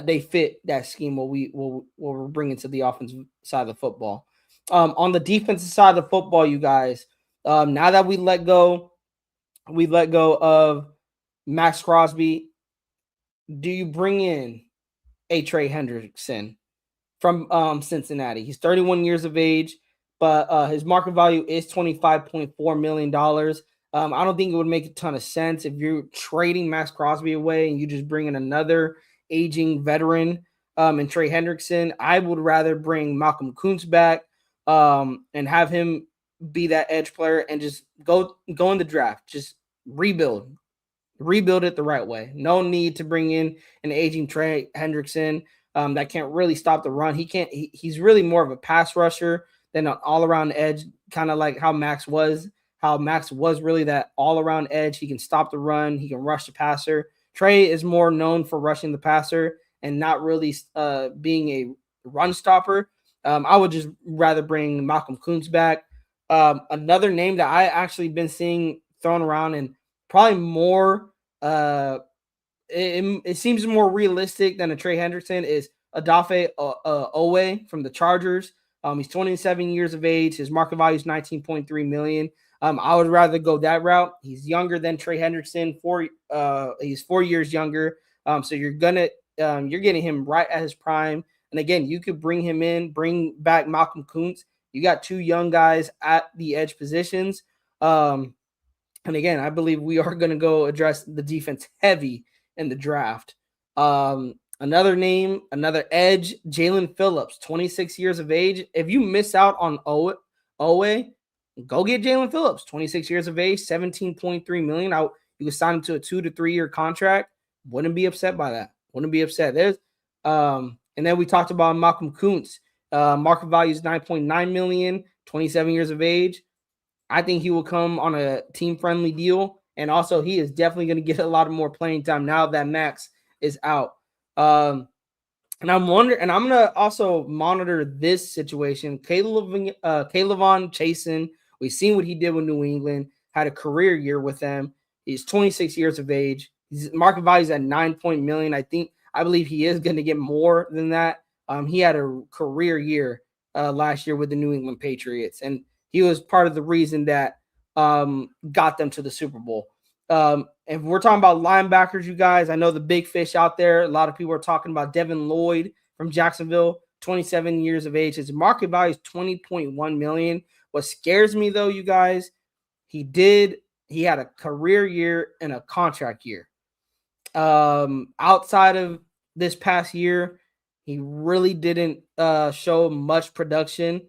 they fit that scheme what we're bringing to the offensive side of the football. On the defensive side of the football, you guys, now that we let go of Maxx Crosby, do you bring in a Trey Hendrickson from Cincinnati? He's 31 years of age, but his market value is $25.4 million. I don't think it would make a ton of sense if you're trading Maxx Crosby away and you just bring in another aging veteran and Trey Hendrickson. I would rather bring Malcolm Kuntz back and have him be that edge player and just go in the draft. Just rebuild it the right way. No need to bring in an aging Trey Hendrickson that can't really stop the run. He's really more of a pass rusher than an all-around edge, kind of like how Maxx was. How Maxx was really that all-around edge. He can stop the run. He can rush the passer. Trey is more known for rushing the passer and not really being a run stopper. I would just rather bring Malcolm Kuntz back. Another name that I actually been seeing thrown around and probably more it seems more realistic than a Trey Henderson is Adafe Owe from the Chargers. He's 27 years of age. His market value is 19.3 million. I would rather go that route. He's younger than Trey Henderson. He's 4 years younger. So you're getting him right at his prime. And again, you could bring him in, bring back Malcolm Kuntz. You got two young guys at the edge positions. And again, I believe we are going to go address the defense heavy in the draft. Another name, another edge, Jalen Phillips, 26 years of age. If you miss out on Owe, go get Jalen Phillips, 26 years of age, 17.3 million. You could sign him to a 2 to 3 year contract. Wouldn't be upset by that. Wouldn't be upset. And then we talked about Malcolm Kuntz. Market value is 9.9 million, 27 years of age. I think he will come on a team-friendly deal. And also, he is definitely going to get a lot of more playing time now that Maxx is out. And I'm wondering, and I'm going to also monitor this situation. Kayvon Chasen, we've seen what he did with New England, had a career year with them. He's 26 years of age. His market value is at 9 million. I believe he is going to get more than that. He had a career year last year with the New England Patriots, and he was part of the reason that got them to the Super Bowl. If we're talking about linebackers, you guys, I know the big fish out there. A lot of people are talking about Devin Lloyd from Jacksonville, 27 years of age. His market value is 20.1 million. What scares me, though, you guys, he had a career year and a contract year. Outside of this past year, he really didn't show much production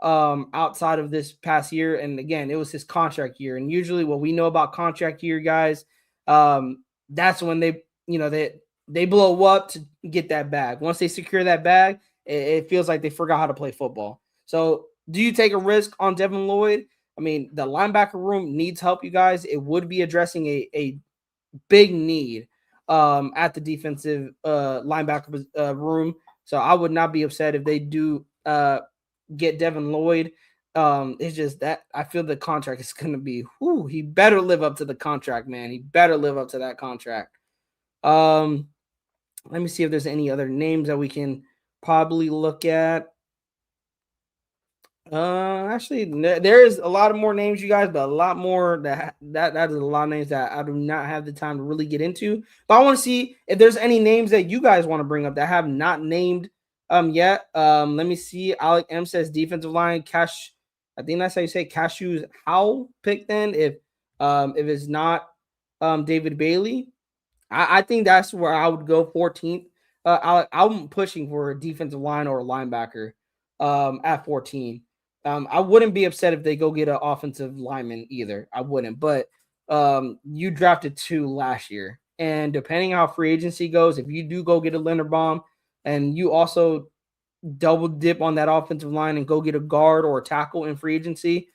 outside of this past year. And again, it was his contract year. And usually what we know about contract year, guys, that's when they blow up to get that bag. Once they secure that bag, it feels like they forgot how to play football. So do you take a risk on Devin Lloyd? I mean, the linebacker room needs help, you guys. It would be addressing a big need at the defensive linebacker room. So I would not be upset if they do get Devin Lloyd. It's just that I feel the contract is going to be, he better live up to the contract, man. He better live up to that contract. Let me see if there's any other names that we can probably look at. Actually, there is a lot of more names, you guys, but a lot more that is a lot of names that I do not have the time to really get into. But I want to see if there's any names that you guys want to bring up that have not named yet. Let me see. Alec M says defensive line Cash. I think that's how you say Cashew's how pick then if it's not David Bailey. I think that's where I would go 14th. I'm pushing for a defensive line or a linebacker at 14. I wouldn't be upset if they go get an offensive lineman either. I wouldn't, but you drafted 2 last year. And depending how free agency goes, if you do go get a Linderbaum and you also double dip on that offensive line and go get a guard or a tackle in free agency,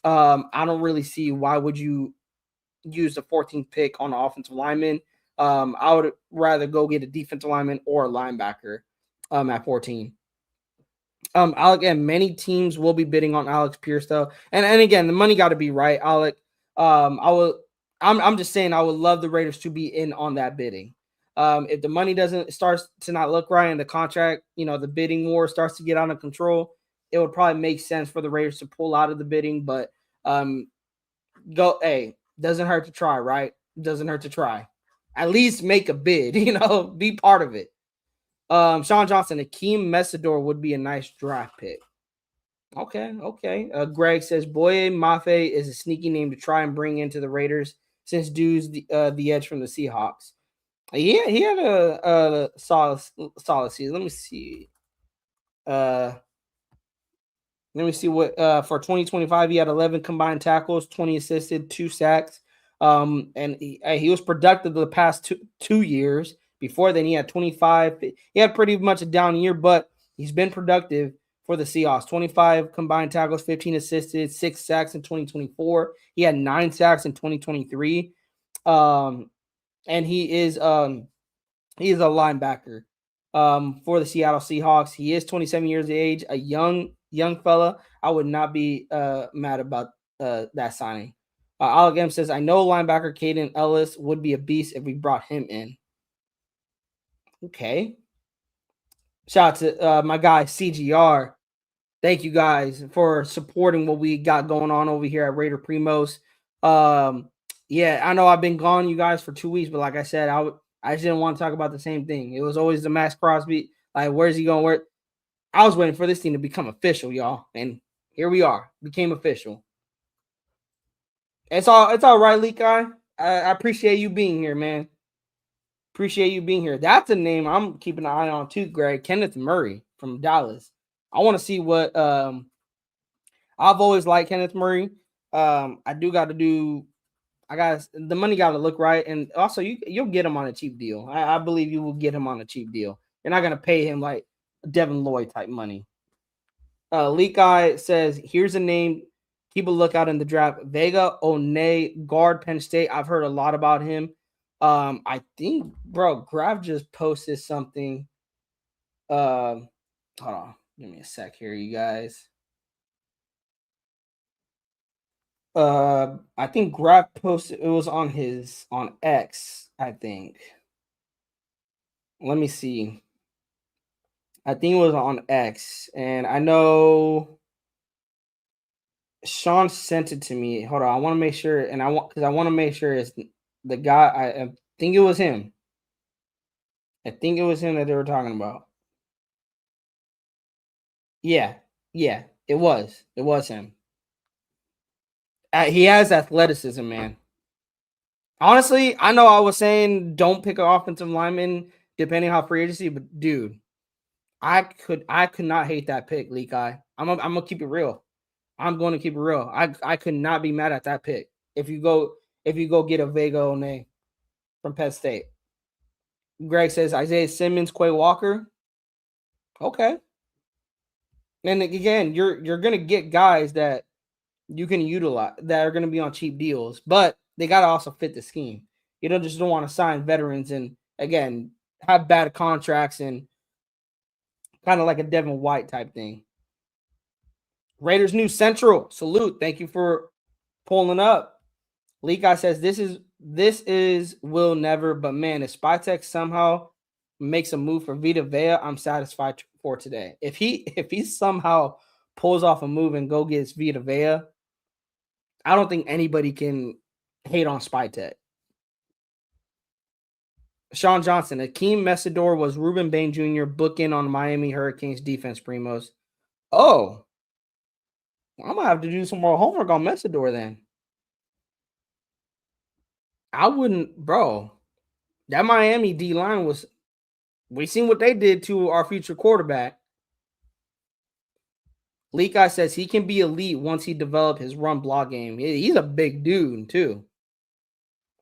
I don't really see why would you use the 14th pick on an offensive lineman. I would rather go get a defensive lineman or a linebacker at 14. Alec, and many teams will be bidding on Alex Pierce though, and again, the money got to be right, Alec. I'm just saying I would love the Raiders to be in on that bidding. If the money starts to not look right and the contract, the bidding war starts to get out of control, it would probably make sense for the Raiders to pull out of the bidding. But doesn't hurt to try, right? Doesn't hurt to try. At least make a bid, be part of it. Sean Johnson, Akeem Messidor would be a nice draft pick. Okay. Greg says Boye Mafe is a sneaky name to try and bring into the Raiders since Dew's the edge from the Seahawks. Yeah, he had a solid season. Let me see. What for 2025 he had 11 combined tackles, 20 assisted, 2 sacks. And he was productive the past two years. Before then, he had 25. He had pretty much a down year, but he's been productive for the Seahawks. 25 combined tackles, 15 assisted, 6 sacks in 2024. He had 9 sacks in 2023. And he is a linebacker for the Seattle Seahawks. He is 27 years of age, a young fella. I would not be mad about that signing. Alec M says, I know linebacker Caden Ellis would be a beast if we brought him in. Okay. Shout out to my guy CGR. Thank you guys for supporting what we got going on over here at Raider Primos. Yeah, I know I've been gone, you guys, for 2 weeks, but like I said, I just didn't want to talk about the same thing. It was always the Maxx Crosby. Like, where's he going? Where I was waiting for this thing to become official, y'all, and here we are. Became official. It's all right, Leak Guy. I appreciate you being here, man. Appreciate you being here. That's a name I'm keeping an eye on too, Greg. Kenneth Murray from Dallas. I want to see what I've always liked Kenneth Murray. I do got to do. I got the money got to look right, and also you'll get him on a cheap deal. I believe you will get him on a cheap deal. You're not gonna pay him like Devin Lloyd type money. Leak Guy says, "Here's a name. Keep a lookout in the draft. Vega One, guard Penn State. I've heard a lot about him. I think, bro, Grav just posted something. Hold on, give me a sec here, you guys. I think Grab posted it was on X, I think. Let me see. I think it was on X, and I know Sean sent it to me. Hold on, I want to make sure, and I want to make sure it's the guy. I think it was him. I think it was him that they were talking about. Yeah, yeah, it was. It was him. He has athleticism, man. Honestly, I know I was saying don't pick an offensive lineman depending on free agency, but dude, I could not hate that pick, Leak Eye. I'm gonna keep it real. I'm going to keep it real. I could not be mad at that pick. If you go get a Vega One from Penn State. Greg says Isaiah Simmons, Quay Walker. Okay. And again, you're gonna get guys that you can utilize that are gonna be on cheap deals, but they gotta also fit the scheme. You don't want to sign veterans and again have bad contracts and kind of like a Devin White type thing. Raiders News Central, salute. Thank you for pulling up. Lee Guy says this is will never, but man, if Spytek somehow makes a move for Vita Vea, I'm satisfied for today. If he somehow pulls off a move and go gets Vita Vea, I don't think anybody can hate on Spytek. Sean Johnson, Akeem Messidor was Ruben Bain Jr. booking on Miami Hurricanes defense, Primos. Oh, I'm gonna have to do some more homework on Messidor then. I wouldn't, bro. That Miami D line was. We seen what they did to our future quarterback. Leak Guy says he can be elite once he developed his run block game. He's a big dude too.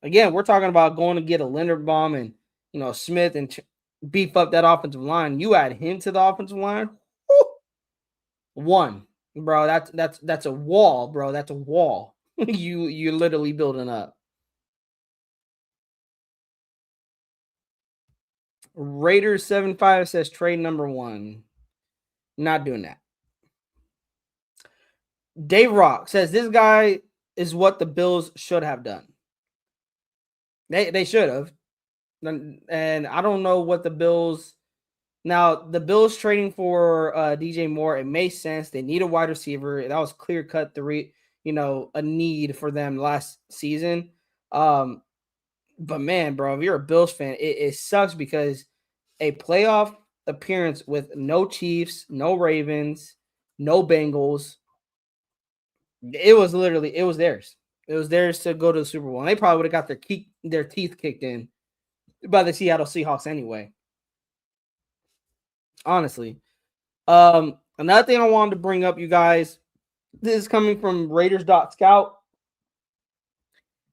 Again, we're talking about going to get a Linderbaum and Smith and beef up that offensive line. You add him to the offensive line, one, bro. That's a wall, bro. That's a wall. You're literally building up. Raiders 7-5 says trade number 1. Not doing that. Dave Rock says this guy is what the Bills should have done. They should have. And I don't know what the Bills. Now, the Bills trading for DJ Moore, it makes sense. They need a wide receiver. That was clear cut a need for them last season. But man, bro, if you're a Bills fan, it sucks because a playoff appearance with no Chiefs, no Ravens, no Bengals, it was theirs. It was theirs to go to the Super Bowl. And they probably would have got their teeth kicked in by the Seattle Seahawks anyway. Honestly. Another thing I wanted to bring up, you guys, this is coming from Raiders.scout.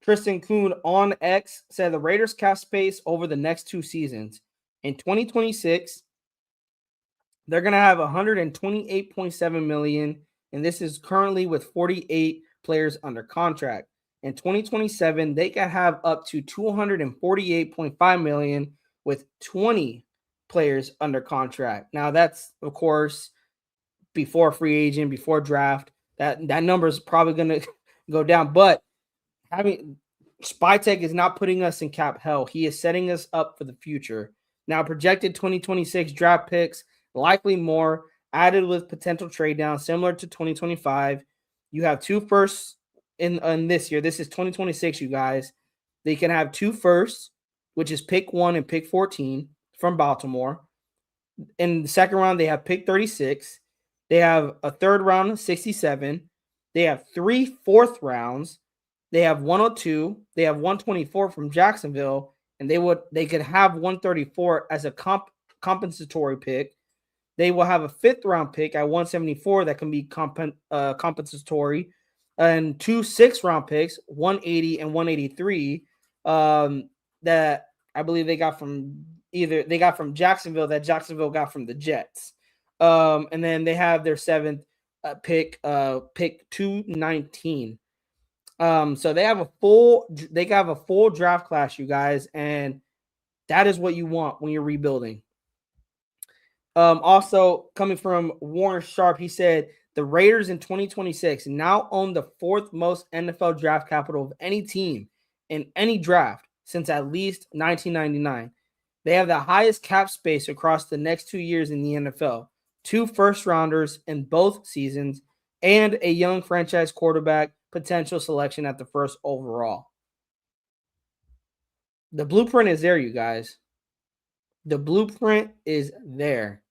Tristan Kuhn on X said the Raiders cap space over the next 2 seasons. In 2026, they're going to have $128.7 million, and this is currently with 48 players under contract. In 2027, they can have up to $248.5 million with 20 players under contract. Now, that's, of course, before free agent, before draft. That number is probably going to go down, but Spytek is not putting us in cap hell. He is setting us up for the future. Now, projected 2026 draft picks, likely more, added with potential trade down, similar to 2025. You have 2 firsts in this year. This is 2026, you guys. They can have 2 firsts, which is pick 1 and pick 14 from Baltimore. In the second round, they have pick 36. They have a third round, 67. They have 3 fourth rounds. They have 102. They have 124 from Jacksonville, and they could have 134 as a compensatory pick. They will have a 5th round pick at 174 that can be compensatory, and 2 6th round picks, 180 and 183, that I believe they got from Jacksonville, that Jacksonville got from the Jets. And then they have their 7th pick 219. So they have a full draft class, you guys, and that is what you want when you're rebuilding. Also coming from Warren Sharp, he said the Raiders in 2026 now own the 4th most NFL draft capital of any team in any draft since at least 1999. They have the highest cap space across the next 2 years in the NFL, 2 first rounders in both seasons, and a young franchise quarterback potential selection at the 1st overall. The blueprint is there, you guys. The blueprint is there.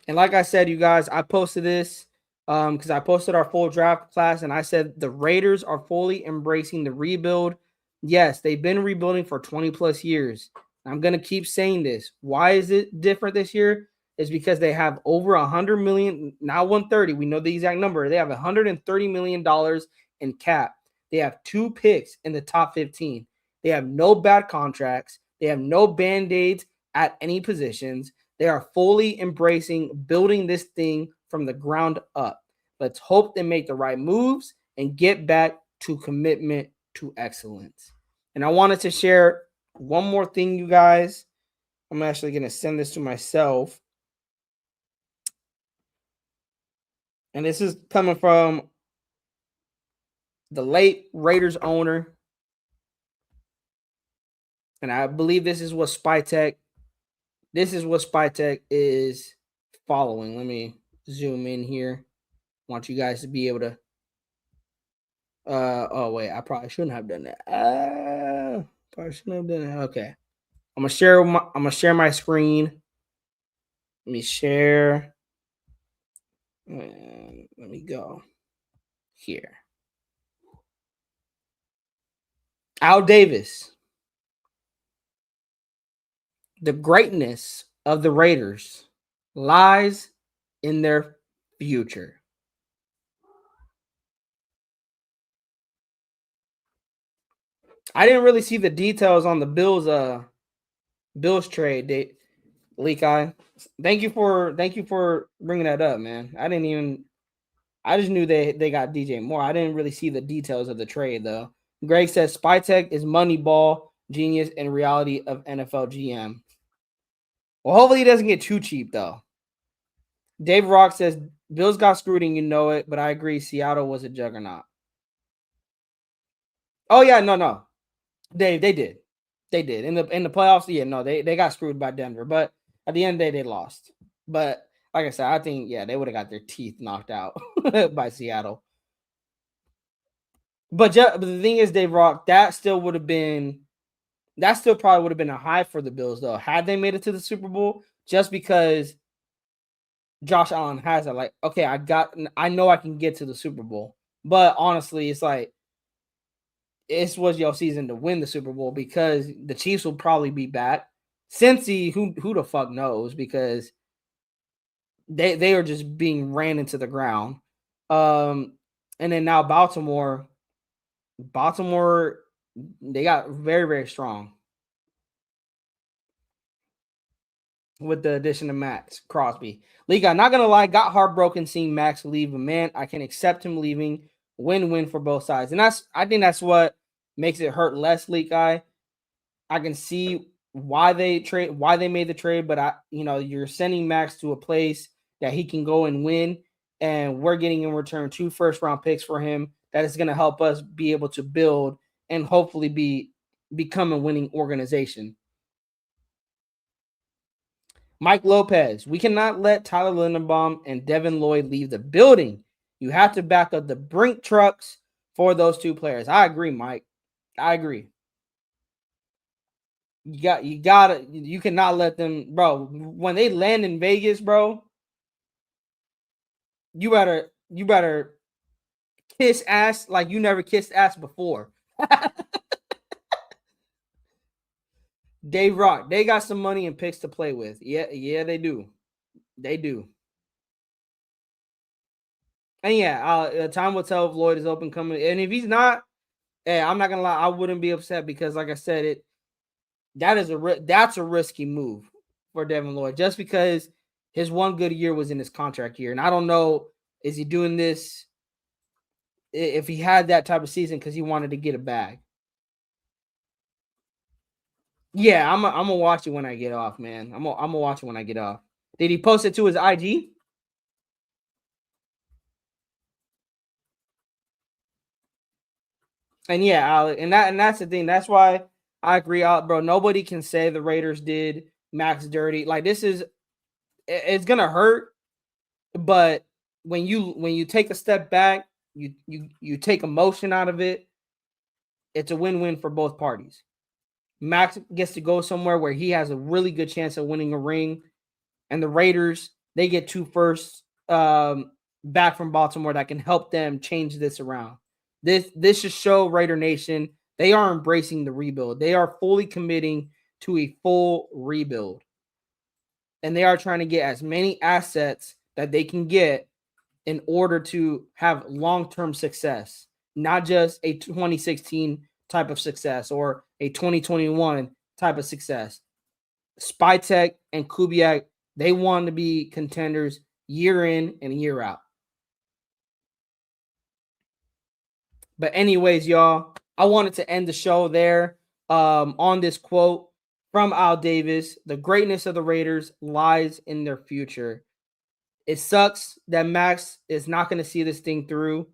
And like I said, you guys, I posted this because I posted our full draft class, and I said the Raiders are fully embracing the rebuild. Yes, they've been rebuilding for 20 plus years. I'm going to keep saying this. Why is it different this year? Is because they have over 100 million, now 130. We know the exact number. They have $130 million in cap. They have 2 picks in the top 15. They have no bad contracts. They have no band-aids at any positions. They are fully embracing building this thing from the ground up. Let's hope they make the right moves and get back to commitment to excellence. And I wanted to share one more thing, you guys. I'm actually going to send this to myself. And this is coming from the late Raiders owner. And I believe this is what Spytech is following. Let me zoom in here. I want you guys to be able to oh wait, I probably shouldn't have done that. Probably shouldn't have done that. Okay. I'm gonna share my screen. Let me share. And let me go here. Al Davis. The greatness of the Raiders lies in their future. I didn't really see the details on the Bills trade, Leak Eye. Thank you for bringing that up, man. I just knew they got DJ Moore. I didn't really see the details of the trade though. Greg says Spytech is Moneyball genius and reality of NFL GM. Well, hopefully he doesn't get too cheap though. Dave Rock says Bills got screwed and you know it, but I agree Seattle was a juggernaut. Oh yeah, no. They did. They did. In the playoffs, yeah, no, they got screwed by Denver, but at the end of the day, they lost. But like I said, I think, yeah, they would have got their teeth knocked out by Seattle. But the thing is, Dave Rock, that still probably would have been a high for the Bills, though, had they made it to the Super Bowl, just because Josh Allen has it. Like, okay, I know I can get to the Super Bowl. But honestly, it's like, this was your season to win the Super Bowl because the Chiefs will probably be back. Cincy, who the fuck knows, because they are just being ran into the ground. And then now Baltimore, they got very, very strong with the addition of Maxx Crosby. Liga, not gonna lie, got heartbroken seeing Maxx leave, but man, I can accept him leaving. Win-win for both sides, and I think that's what makes it hurt less. Leak Eye, I can see why they made the trade, but you're sending Maxx to a place that he can go and win, and we're getting in return 2 first-round picks for him. That is going to help us be able to build and hopefully be become a winning organization. Mike Lopez, we cannot let Tyler Linderbaum and Devin Lloyd leave the building. You have to back up the Brink trucks for those two players. I agree, Mike. I agree. You cannot let them, bro. When they land in Vegas, bro, you better kiss ass like you never kissed ass before. Dave Rock, they got some money and picks to play with. Yeah, they do. They do. And yeah, time will tell if Lloyd is open coming. And if he's not, I'm not gonna lie, I wouldn't be upset because, like I said, that's a risky move for Devin Lloyd just because his one good year was in his contract year, and I don't know, is he doing this if he had that type of season because he wanted to get a bag? Yeah, I'm gonna watch it when I get off, man. I'm gonna watch it when I get off. Did he post it to his IG? And yeah, and that's the thing. That's why I agree, bro. Nobody can say the Raiders did Maxx dirty. Like, this is, it's gonna hurt, but when you take a step back, you take emotion out of it. It's a win-win for both parties. Maxx gets to go somewhere where he has a really good chance of winning a ring, and the Raiders, they get two firsts back from Baltimore that can help them change this around. This should show Raider Nation they are embracing the rebuild. They are fully committing to a full rebuild, and they are trying to get as many assets that they can get in order to have long-term success, not just a 2016 type of success or a 2021 type of success. Spytek and Kubiak, they want to be contenders year in and year out. But anyways, y'all, I wanted to end the show there on this quote from Al Davis. The greatness of the Raiders lies in their future. It sucks that Maxx is not going to see this thing through.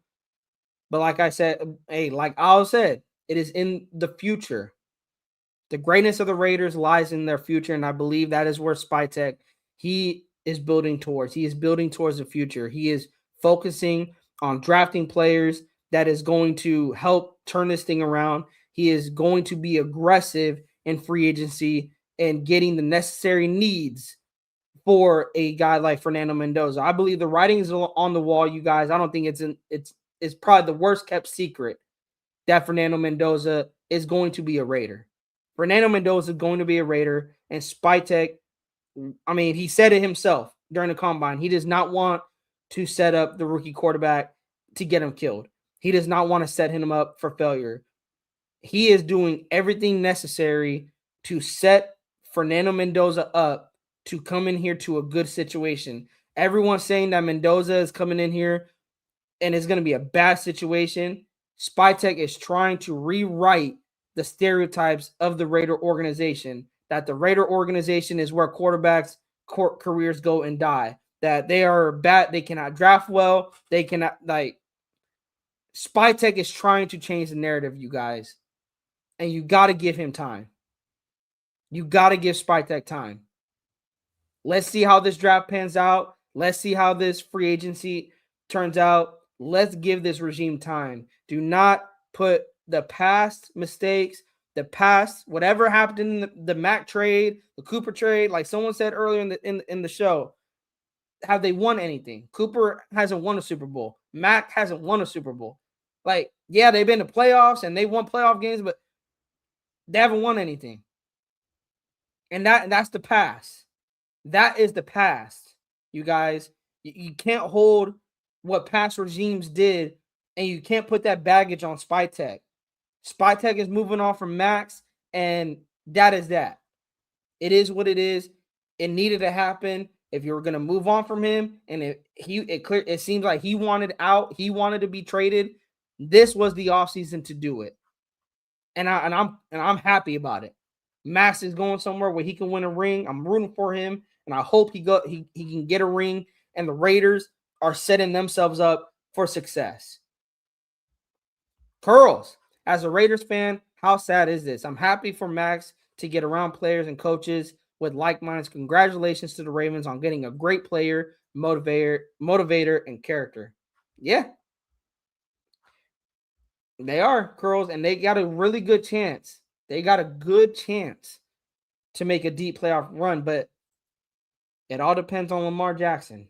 But like I said, like Al said, it is in the future. The greatness of the Raiders lies in their future, and I believe that is where Spytek, he is building towards. He is building towards the future. He is focusing on drafting players that is going to help turn this thing around. He is going to be aggressive in free agency and getting the necessary needs for a guy like Fernando Mendoza. I believe the writing is on the wall, you guys. I don't think it's probably the worst kept secret that Fernando Mendoza is going to be a Raider. Fernando Mendoza is going to be a Raider, and Spytek, I mean, he said it himself during the combine. He does not want to set up the rookie quarterback to get him killed. He does not want to set him up for failure. He is doing everything necessary to set Fernando Mendoza up to come in here to a good situation. Everyone's saying that Mendoza is coming in here and it's going to be a bad situation. Spytek is trying to rewrite the stereotypes of the Raider organization, that the Raider organization is where quarterbacks' careers go and die, that they are bad, they cannot draft well, they cannot, like, Spytek is trying to change the narrative, you guys, and you got to give him time. You got to give Spytek time. Let's see how this draft pans out. Let's see how this free agency turns out. Let's give this regime time. Do not put the past mistakes, the past, whatever happened in the Mack trade, the Cooper trade, like someone said earlier in the show, have they won anything? Cooper hasn't won a Super Bowl. Mack hasn't won a Super Bowl. Like, yeah, they've been to playoffs and they won playoff games, but they haven't won anything. And that's the past. That is the past, you guys. You can't hold what past regimes did, and you can't put that baggage on Spytek. Spytek is moving on from Maxx, and that is that. It is what it is. It needed to happen. If you were going to move on from him, and it seems like he wanted out, he wanted to be traded, this was the offseason to do it. And I'm happy about it. Maxx is going somewhere where he can win a ring. I'm rooting for him, and I hope he can get a ring, and the Raiders are setting themselves up for success. Curls, as a Raiders fan, How sad is this? I'm happy for Maxx to get around players and coaches with like minds. Congratulations to the Ravens on getting a great player, motivator, and character. Yeah, they are, Curls, and they got a really good chance. They got a good chance to make a deep playoff run, but it all depends on Lamar Jackson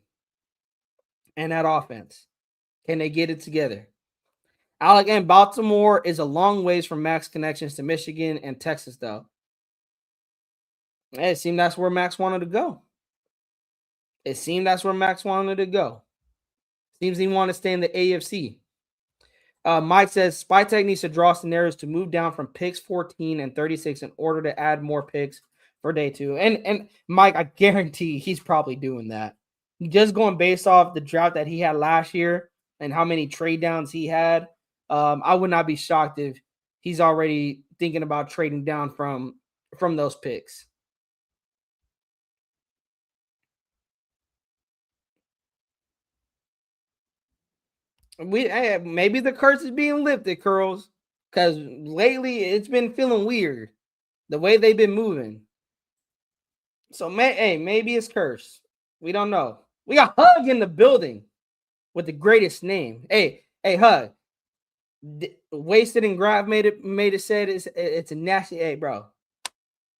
and that offense. Can they get it together? Alec and Baltimore is a long ways from Maxx connections to Michigan and Texas, though. It seemed that's where Maxx wanted to go. Seems he wanted to stay in the AFC. Mike says Spytech needs to draw scenarios to move down from picks 14 and 36 in order to add more picks for day 2. And Mike, I guarantee he's probably doing that. Just going based off the draft that he had last year and how many trade downs he had, I would not be shocked if he's already thinking about trading down from those picks. Maybe the curse is being lifted, Curls, because lately it's been feeling weird the way they've been moving. So maybe it's cursed. We don't know. We got Hug in the building with the greatest name. Hey, Hug. Wasted and Grab made it said it's a nasty. Hey, bro.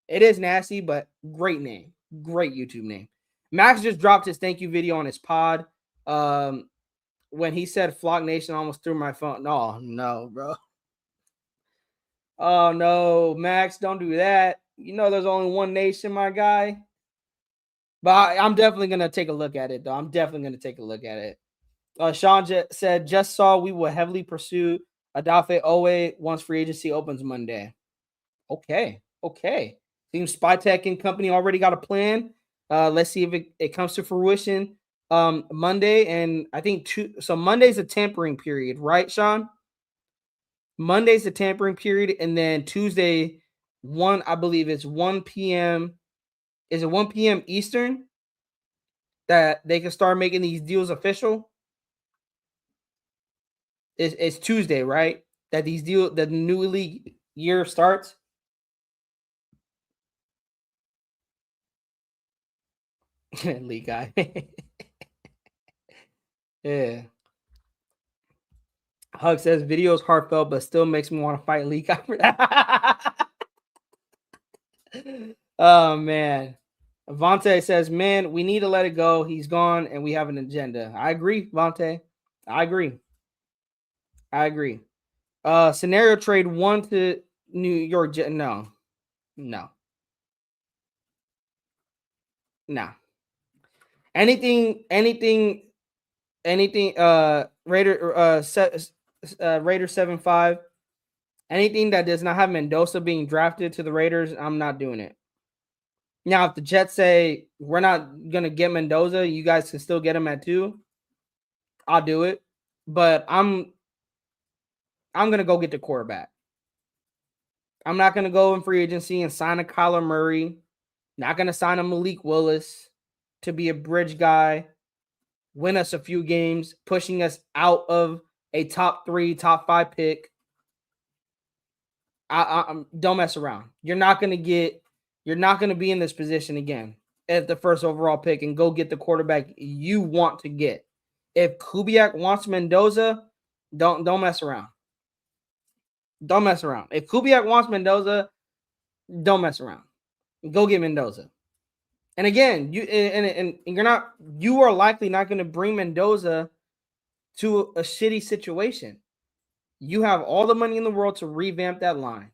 It is nasty, but great name. Great YouTube name. Maxx just dropped his thank you video on his pod. When he said Flock Nation, I almost threw my phone. Oh, no, bro. Oh, no, Maxx, don't do that. You know there's only one nation, my guy. But I'm definitely going to take a look at it, though. I'm definitely going to take a look at it. Sean said, just saw we will heavily pursue Adafe Owe once free agency opens Monday. Okay. Seems Spytech and company already got a plan. Let's see if it comes to fruition Monday. And I think so Monday's a tampering period, right, Sean? Monday's a tampering period. And then Tuesday, I believe it's 1 p.m. Is it 1 p.m. Eastern that they can start making these deals official? It's Tuesday, right? That the new league year starts. League guy. Yeah. Hug says video is heartfelt, but still makes me want to fight League guy for that. Oh man. Vontae says, man, we need to let it go. He's gone and we have an agenda. I agree, Vontae. I agree. Scenario trade 1 to New York. No. Anything. Raider 7-5. Anything that does not have Mendoza being drafted to the Raiders, I'm not doing it. Now, if the Jets say we're not gonna get Mendoza, you guys can still get him at 2. I'll do it, but I'm gonna go get the quarterback. I'm not gonna go in free agency and sign a Kyler Murray. Not gonna sign a Malik Willis to be a bridge guy, win us a few games, pushing us out of a top 3, top 5 pick. Don't mess around. You're not gonna be in this position again at the first overall pick and go get the quarterback you want to get. If Kubiak wants Mendoza, don't mess around. Don't mess around. If Kubiak wants Mendoza, don't mess around. Go get Mendoza. And again, you are likely not going to bring Mendoza to a shitty situation. You have all the money in the world to revamp that line.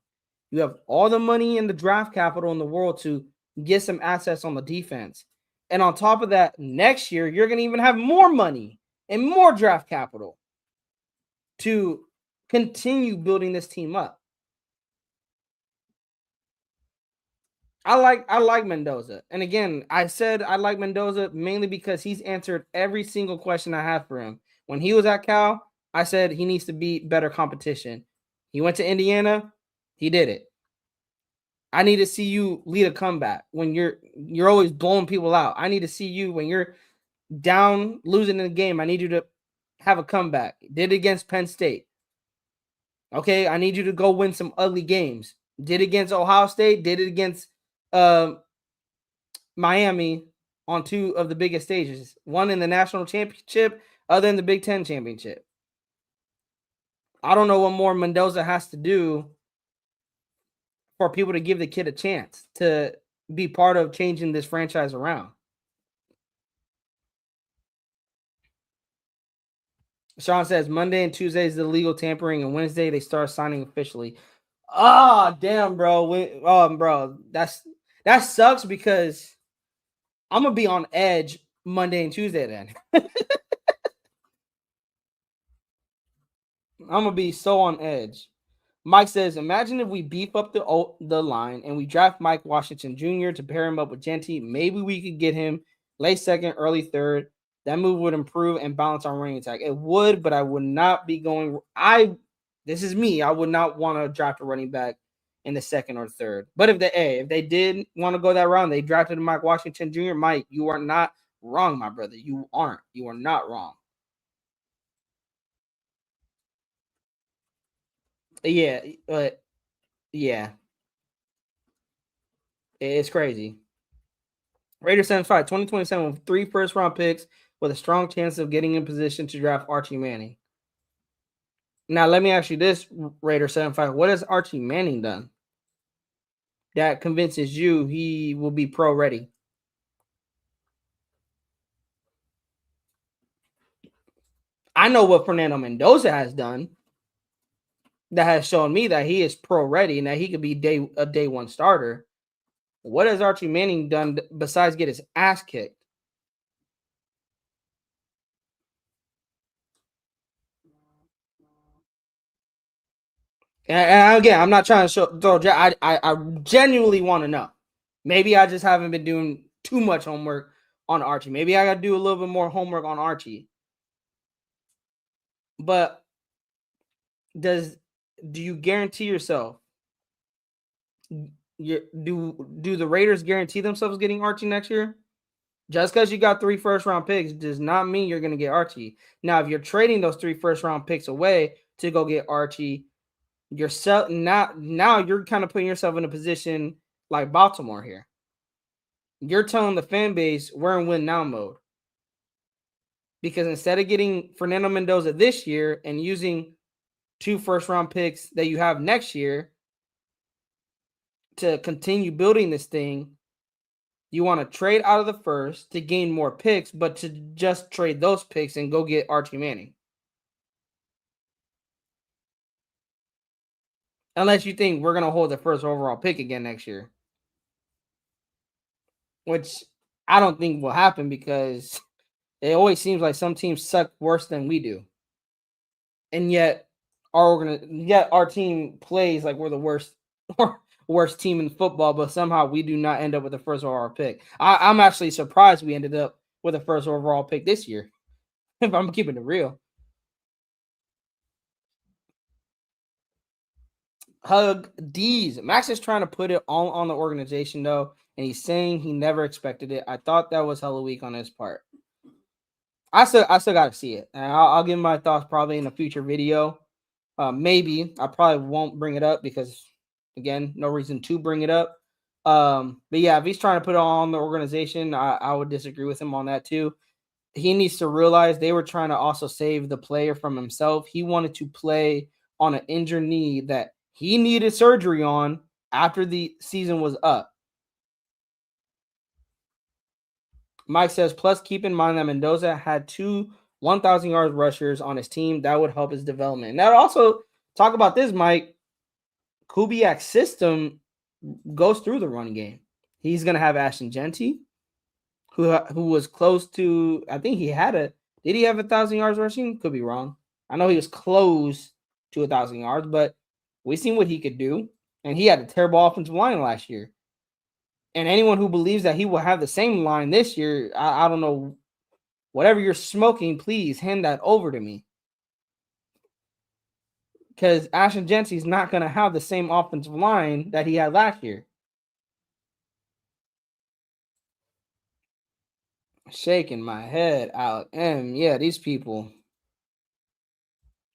You have all the money in the draft capital in the world to get some assets on the defense. And on top of that, next year, you're going to even have more money and more draft capital to continue building this team up. I like Mendoza. And again, I said I like Mendoza mainly because he's answered every single question I had for him. When he was at Cal, I said he needs to beat better competition. He went to Indiana, he did it. I need to see you lead a comeback when you're always blowing people out. I need to see you when you're down, losing in the game. I need you to have a comeback. Did it against Penn State. Okay, I need you to go win some ugly games. Did it against Ohio State, did it against uh, Miami on two of the biggest stages, one in the national championship, other in the Big Ten championship. I don't know what more Mendoza has to do for people to give the kid a chance to be part of changing this franchise around. Sean says Monday and Tuesday is the legal tampering, and Wednesday they start signing officially. Ah, damn, bro. Bro, that sucks because I'm gonna be on edge Monday and Tuesday. Then I'm gonna be so on edge. Mike says, imagine if we beef up the line and we draft Mike Washington Jr. to pair him up with Genty. Maybe we could get him late second, early third. That move would improve and balance our running attack. It would, but I would not be going. This is me. I would not want to draft a running back in the second or third. But if they did want to go that round, they drafted Mike Washington Jr. Mike, you are not wrong, my brother. You aren't. You are not wrong. Yeah, but yeah, it's crazy. Raiders 75, 2027 with 3 first round picks with a strong chance of getting in position to draft Archie Manning. Now, let me ask you this, Raider 75. What has Archie Manning done that convinces you he will be pro ready? I know what Fernando Mendoza has done that has shown me that he is pro ready and that he could be a day one starter. What has Archie Manning done besides get his ass kicked? And again, I'm not trying to throw. I genuinely want to know. Maybe I just haven't been doing too much homework on Archie. Maybe I got to do a little bit more homework on Archie. But do you guarantee yourself? Do the Raiders guarantee themselves getting Archie next year? Just because you got 3 first round picks does not mean you're going to get Archie. Now, if you're trading those 3 first round picks away to go get Archie, now you're kind of putting yourself in a position like Baltimore here. You're telling the fan base we're in win now mode. Because instead of getting Fernando Mendoza this year and using 2 first round picks that you have next year to continue building this thing, you want to trade out of the first to gain more picks, but to just trade those picks and go get Archie Manning. Unless you think we're going to hold the first overall pick again next year. Which I don't think will happen because it always seems like some teams suck worse than we do. And yet our team plays like we're the worst team in football, but somehow we do not end up with the first overall pick. I'm actually surprised we ended up with a first overall pick this year, if I'm keeping it real. Hug D's. Max is trying to put it all on the organization though, and he's saying he never expected it. I thought that was hella weak on his part. I still got to see it, and I'll give my thoughts probably in a future video. Maybe I probably won't bring it up because, again, no reason to bring it up. But yeah, if he's trying to put it on the organization, I would disagree with him on that too. He needs to realize they were trying to also save the player from himself. He wanted to play on an injured knee that he needed surgery on after the season was up. Mike says, plus keep in mind that Mendoza had 2 1,000 yard rushers on his team. That would help his development. Now, also talk about this, Mike. Kubiak's system goes through the running game. He's going to have Ashton Genty, who was close to, I think he had did he have 1,000 yards rushing? Could be wrong. I know he was close to 1,000 yards, but we seen what he could do. And he had a terrible offensive line last year. And anyone who believes that he will have the same line this year, I don't know. Whatever you're smoking, please hand that over to me. Because Ashton Genty's not going to have the same offensive line that he had last year. Shaking my head out. Yeah, these people.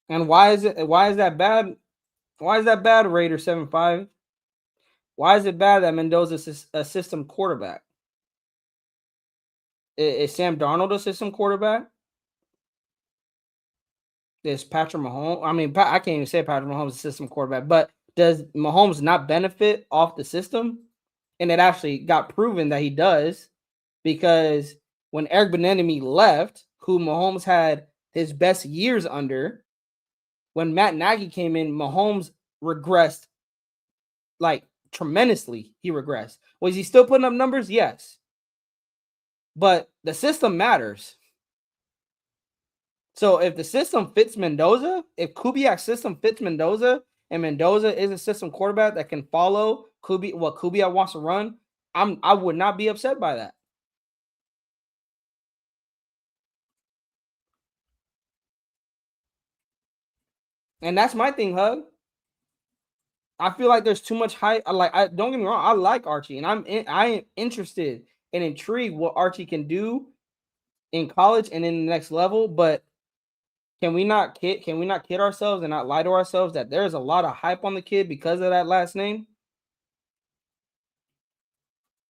And why is that bad? Why is that bad, Raider 7-5? Why is it bad that Mendoza's a system quarterback? Is Sam Darnold a system quarterback? Is Patrick Mahomes? I mean, I can't even say Patrick Mahomes is a system quarterback, but does Mahomes not benefit off the system? And it actually got proven that he does, because when Eric Bieniemy left, who Mahomes had his best years under, when Matt Nagy came in, Mahomes regressed like tremendously. He regressed. Was he still putting up numbers? Yes. But the system matters. So if the system fits Mendoza, if Kubiak's system fits Mendoza, and Mendoza is a system quarterback that can follow what Kubiak wants to run, I would not be upset by that. And that's my thing, Hug. I feel like there's too much hype. Don't get me wrong, I like Archie, and I am interested and intrigued what Archie can do in college and in the next level. But can we not kid ourselves and not lie to ourselves that there's a lot of hype on the kid because of that last name?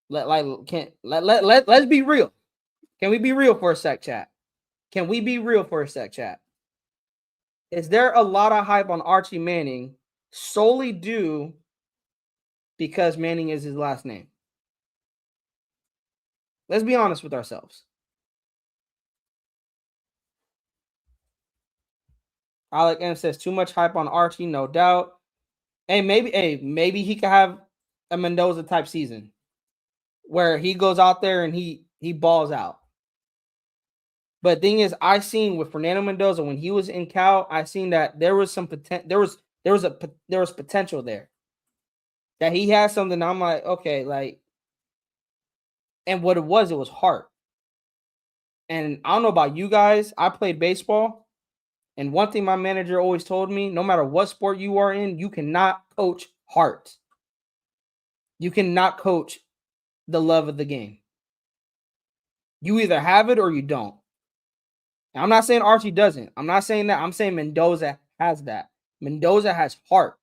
Let's be real. Can we be real for a sec, chat? Can we be real for a sec, chat? Is there a lot of hype on Archie Manning solely due because Manning is his last name? Let's be honest with ourselves. Alec M says too much hype on Archie, no doubt. Hey, maybe he could have a Mendoza type season where he goes out there and he balls out. But thing is, I seen with Fernando Mendoza when he was in Cal, I seen that there was some potential. There was potential there. That he had something. I'm like, okay, like, and what it was heart. And I don't know about you guys. I played baseball, and one thing my manager always told me: no matter what sport you are in, you cannot coach heart. You cannot coach the love of the game. You either have it or you don't. And I'm not saying Archie doesn't. I'm not saying that. I'm saying Mendoza has that. Mendoza has heart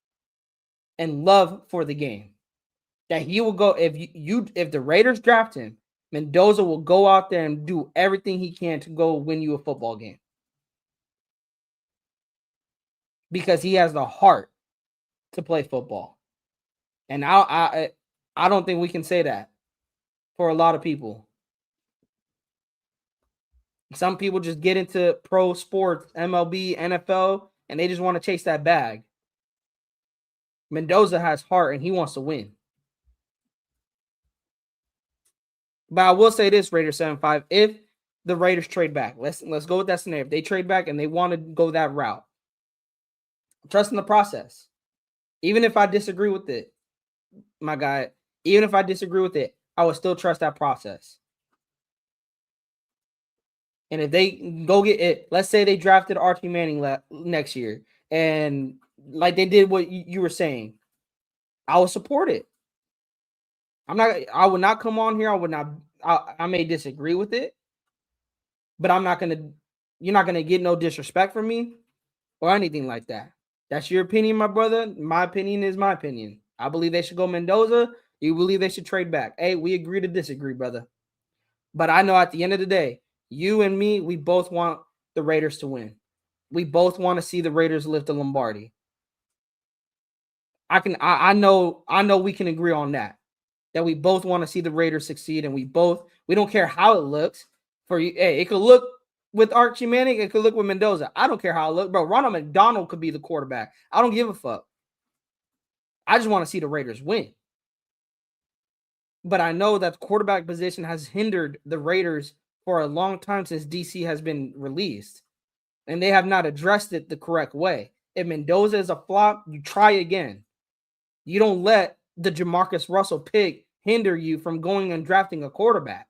and love for the game. That he will go if the Raiders draft him, Mendoza will go out there and do everything he can to go win you a football game. Because he has the heart to play football. And I don't think we can say that for a lot of people. Some people just get into pro sports, MLB, NFL, and they just want to chase that bag. Mendoza has heart and he wants to win. But I will say this, Raiders 7-5, if the Raiders trade back, let's go with that scenario. If they trade back and they want to go that route, trust in the process. Even if I disagree with it, my guy, even if I disagree with it, I would still trust that process. And if they go get it, let's say they drafted Archie Manning next year, and like they did what you were saying, I will support it. I would not come on here. I may disagree with it, but you're not gonna get no disrespect from me or anything like that. That's your opinion, my brother. My opinion is my opinion. I believe they should go Mendoza. You believe they should trade back. Hey, we agree to disagree, brother. But I know at the end of the day, you and me, we both want the Raiders to win. We both want to see the Raiders lift the Lombardi. I know we can agree on that. That we both want to see the Raiders succeed, and we don't care how it looks. For you, hey, it could look with Archie Manning, it could look with Mendoza. I don't care how it looks, bro. Ronald McDonald could be the quarterback. I don't give a fuck. I just want to see the Raiders win. But I know that the quarterback position has hindered the Raiders for a long time since DC has been released. And they have not addressed it the correct way. If Mendoza is a flop, you try again. You don't let the Jamarcus Russell pick hinder you from going and drafting a quarterback.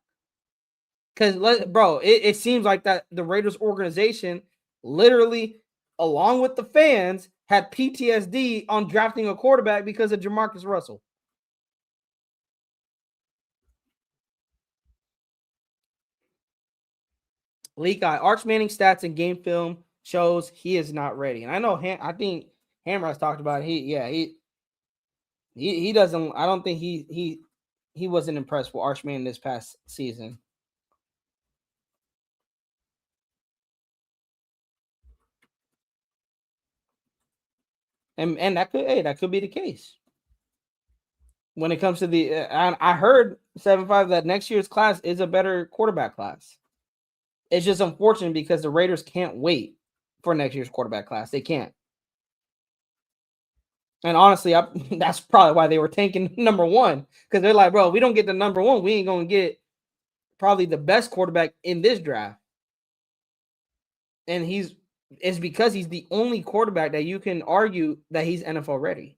Because, bro, it seems like that the Raiders organization literally, along with the fans, had PTSD on drafting a quarterback because of Jamarcus Russell. Leak Eye, Arch Manning stats and game film shows he is not ready. And I know, I think Hammer's talked about it. He doesn't. I don't think he wasn't impressed with Archman this past season. And that could be the case when it comes to the. I heard 7-5 that next year's class is a better quarterback class. It's just unfortunate because the Raiders can't wait for next year's quarterback class. They can't. And honestly, that's probably why they were tanking number one, because they're like, bro, we don't get the number one, we ain't gonna get probably the best quarterback in this draft. And it's because he's the only quarterback that you can argue that he's NFL ready.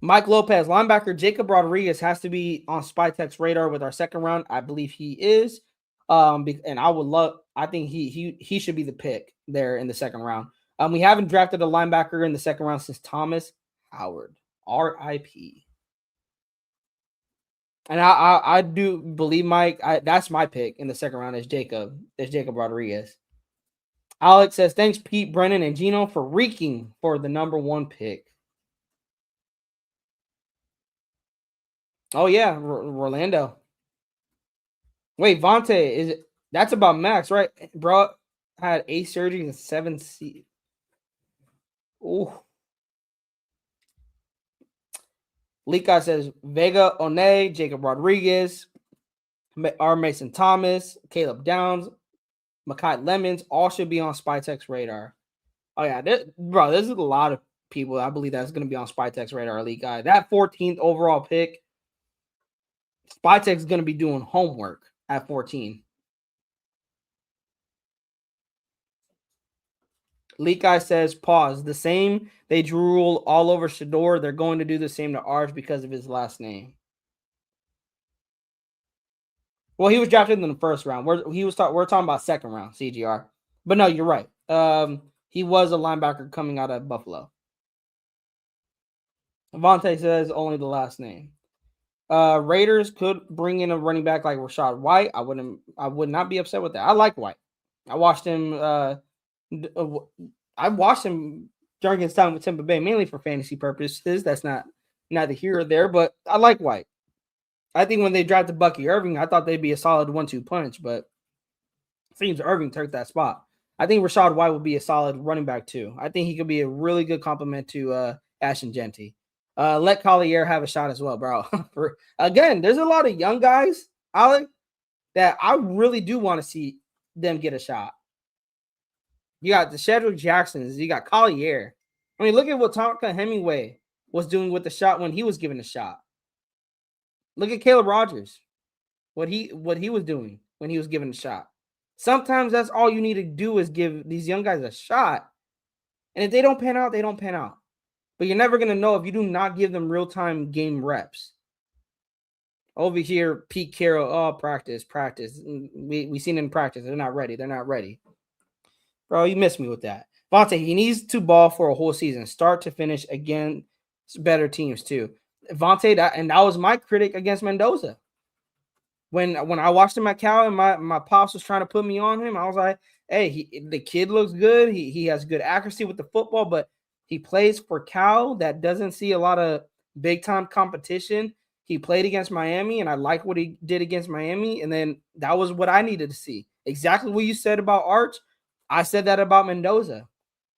Mike Lopez, linebacker Jacob Rodriguez has to be on Spytek's radar with our second round. I believe he is. And I think he should be the pick there in the second round. We haven't drafted a linebacker in the second round since Thomas Howard. R.I.P. And I do believe Mike. That's my pick in the second round is Jacob Rodriguez. Alex says, thanks, Pete, Brennan, and Gino for reeking for the number one pick. Oh, yeah, Orlando. Wait, Vontae, that's about Maxx, right? Bro had 8 surgeries and 7 C. Ooh. Lika says Vega One, Jacob Rodriguez, R. Mason Thomas, Caleb Downs, Makai Lemons, all should be on Spytek's radar. Oh, yeah, there's a lot of people I believe that's going to be on Spytek's radar, Elite Guy. That 14th overall pick, Spytek's going to be doing homework at 14. Leak Guy says, pause. The same they drool all over Shador. They're going to do the same to Arch because of his last name. Well, he was drafted in the first round. We're talking about second round, CGR. But no, you're right. He was a linebacker coming out of Buffalo. Vontae says only the last name. Raiders could bring in a running back like Rachaad White. I would not be upset with that. I like White. I watched him. I watched him during his time with Tampa Bay, mainly for fantasy purposes. That's neither here or there, but I like White. I think when they drafted Bucky Irving, I thought they'd be a solid 1-2 punch, but it seems Irving took that spot. I think Rachaad White would be a solid running back too. I think he could be a really good complement to Ashton Genty. Let Collier have a shot as well, bro. Again, there's a lot of young guys, Alec, that I really do want to see them get a shot. You got the Shedrick Jacksons. You got Collier. I mean, look at what Tonka Hemingway was doing with the shot when he was given a shot. Look at Caleb Rogers, what he was doing when he was given a shot. Sometimes that's all you need to do is give these young guys a shot. And if they don't pan out, they don't pan out. But you're never going to know if you do not give them real-time game reps. Over here, Pete Carroll, practice. We seen in practice. They're not ready. Bro, you missed me with that. Vontae, he needs to ball for a whole season, start to finish against better teams too. Vontae, that was my critic against Mendoza. When I watched him at Cal and my pops was trying to put me on him, I was like, hey, the kid looks good. He has good accuracy with the football, but he plays for Cal that doesn't see a lot of big-time competition. He played against Miami, and I like what he did against Miami, and then that was what I needed to see. Exactly what you said about Arch. I said that about Mendoza,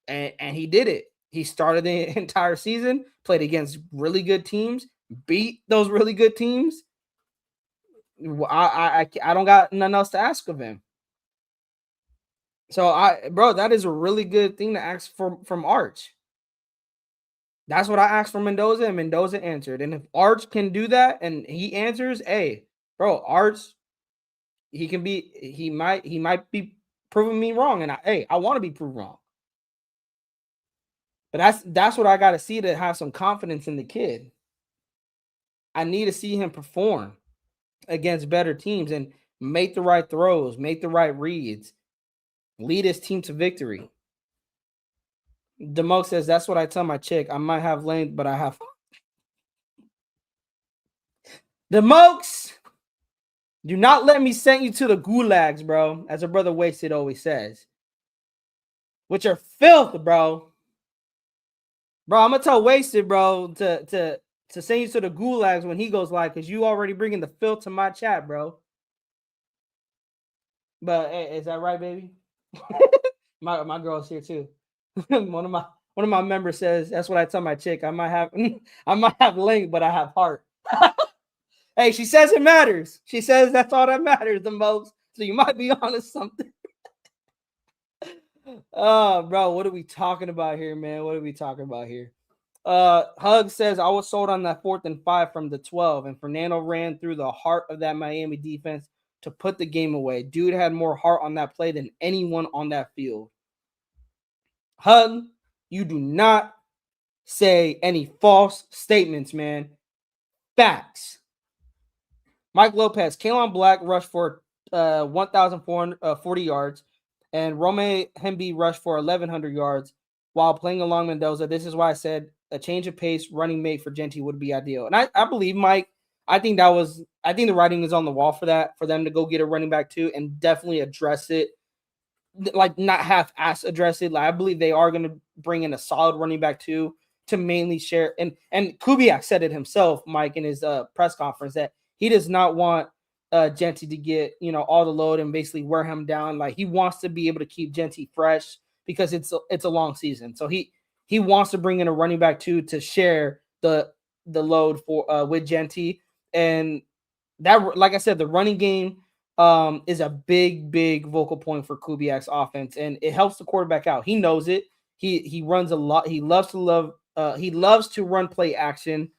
and he did it. He started the entire season, played against really good teams, beat those really good teams. I don't got nothing else to ask of him. So that is a really good thing to ask from Arch. That's what I asked from Mendoza, and Mendoza answered. And if Arch can do that and he answers, hey, bro, Arch, he might be proving me wrong. And I want to be proved wrong. But that's what I got to see to have some confidence in the kid. I need to see him perform against better teams and make the right throws, make the right reads, lead his team to victory. Demoke says, that's what I tell my chick. I might have length, but I have. Demokes, do not let me send you to the gulags, bro. As a brother Wasted always says. with your filth, bro. Bro, I'm gonna tell Wasted, bro, to send you to the gulags when he goes live, because you already bringing the filth to my chat, bro. But hey, is that right, baby? my girl's here too. one of my members says that's what I tell my chick. I might have length, but I have heart. Hey, she says it matters. She says that's all that matters the most. So you might be onto something. Oh, bro, what are we talking about here, man? What are we talking about here? Hug says I was sold on that 4th and 5 from the 12, and Fernando ran through the heart of that Miami defense to put the game away. Dude had more heart on that play than anyone on that field. Hug, you do not say any false statements, man. Facts. Mike Lopez, Kalon Black rushed for 1,440 yards, and Rome Hemby rushed for 1,100 yards while playing along Mendoza. This is why I said a change of pace running mate for Genty would be ideal. And I believe, Mike, I think the writing is on the wall for that, for them to go get a running back too and definitely address it. Like, not half-ass address it. Like, I believe they are going to bring in a solid running back too to mainly share. And Kubiak said it himself, Mike, in his press conference, that he does not want Genty to get, all the load and basically wear him down. Like, he wants to be able to keep Genty fresh because it's a long season. So he wants to bring in a running back too to share the load for with Genty. And that, like I said, the running game is a big vocal point for Kubiak's offense, and it helps the quarterback out. He knows it. He runs a lot. He loves to run play action,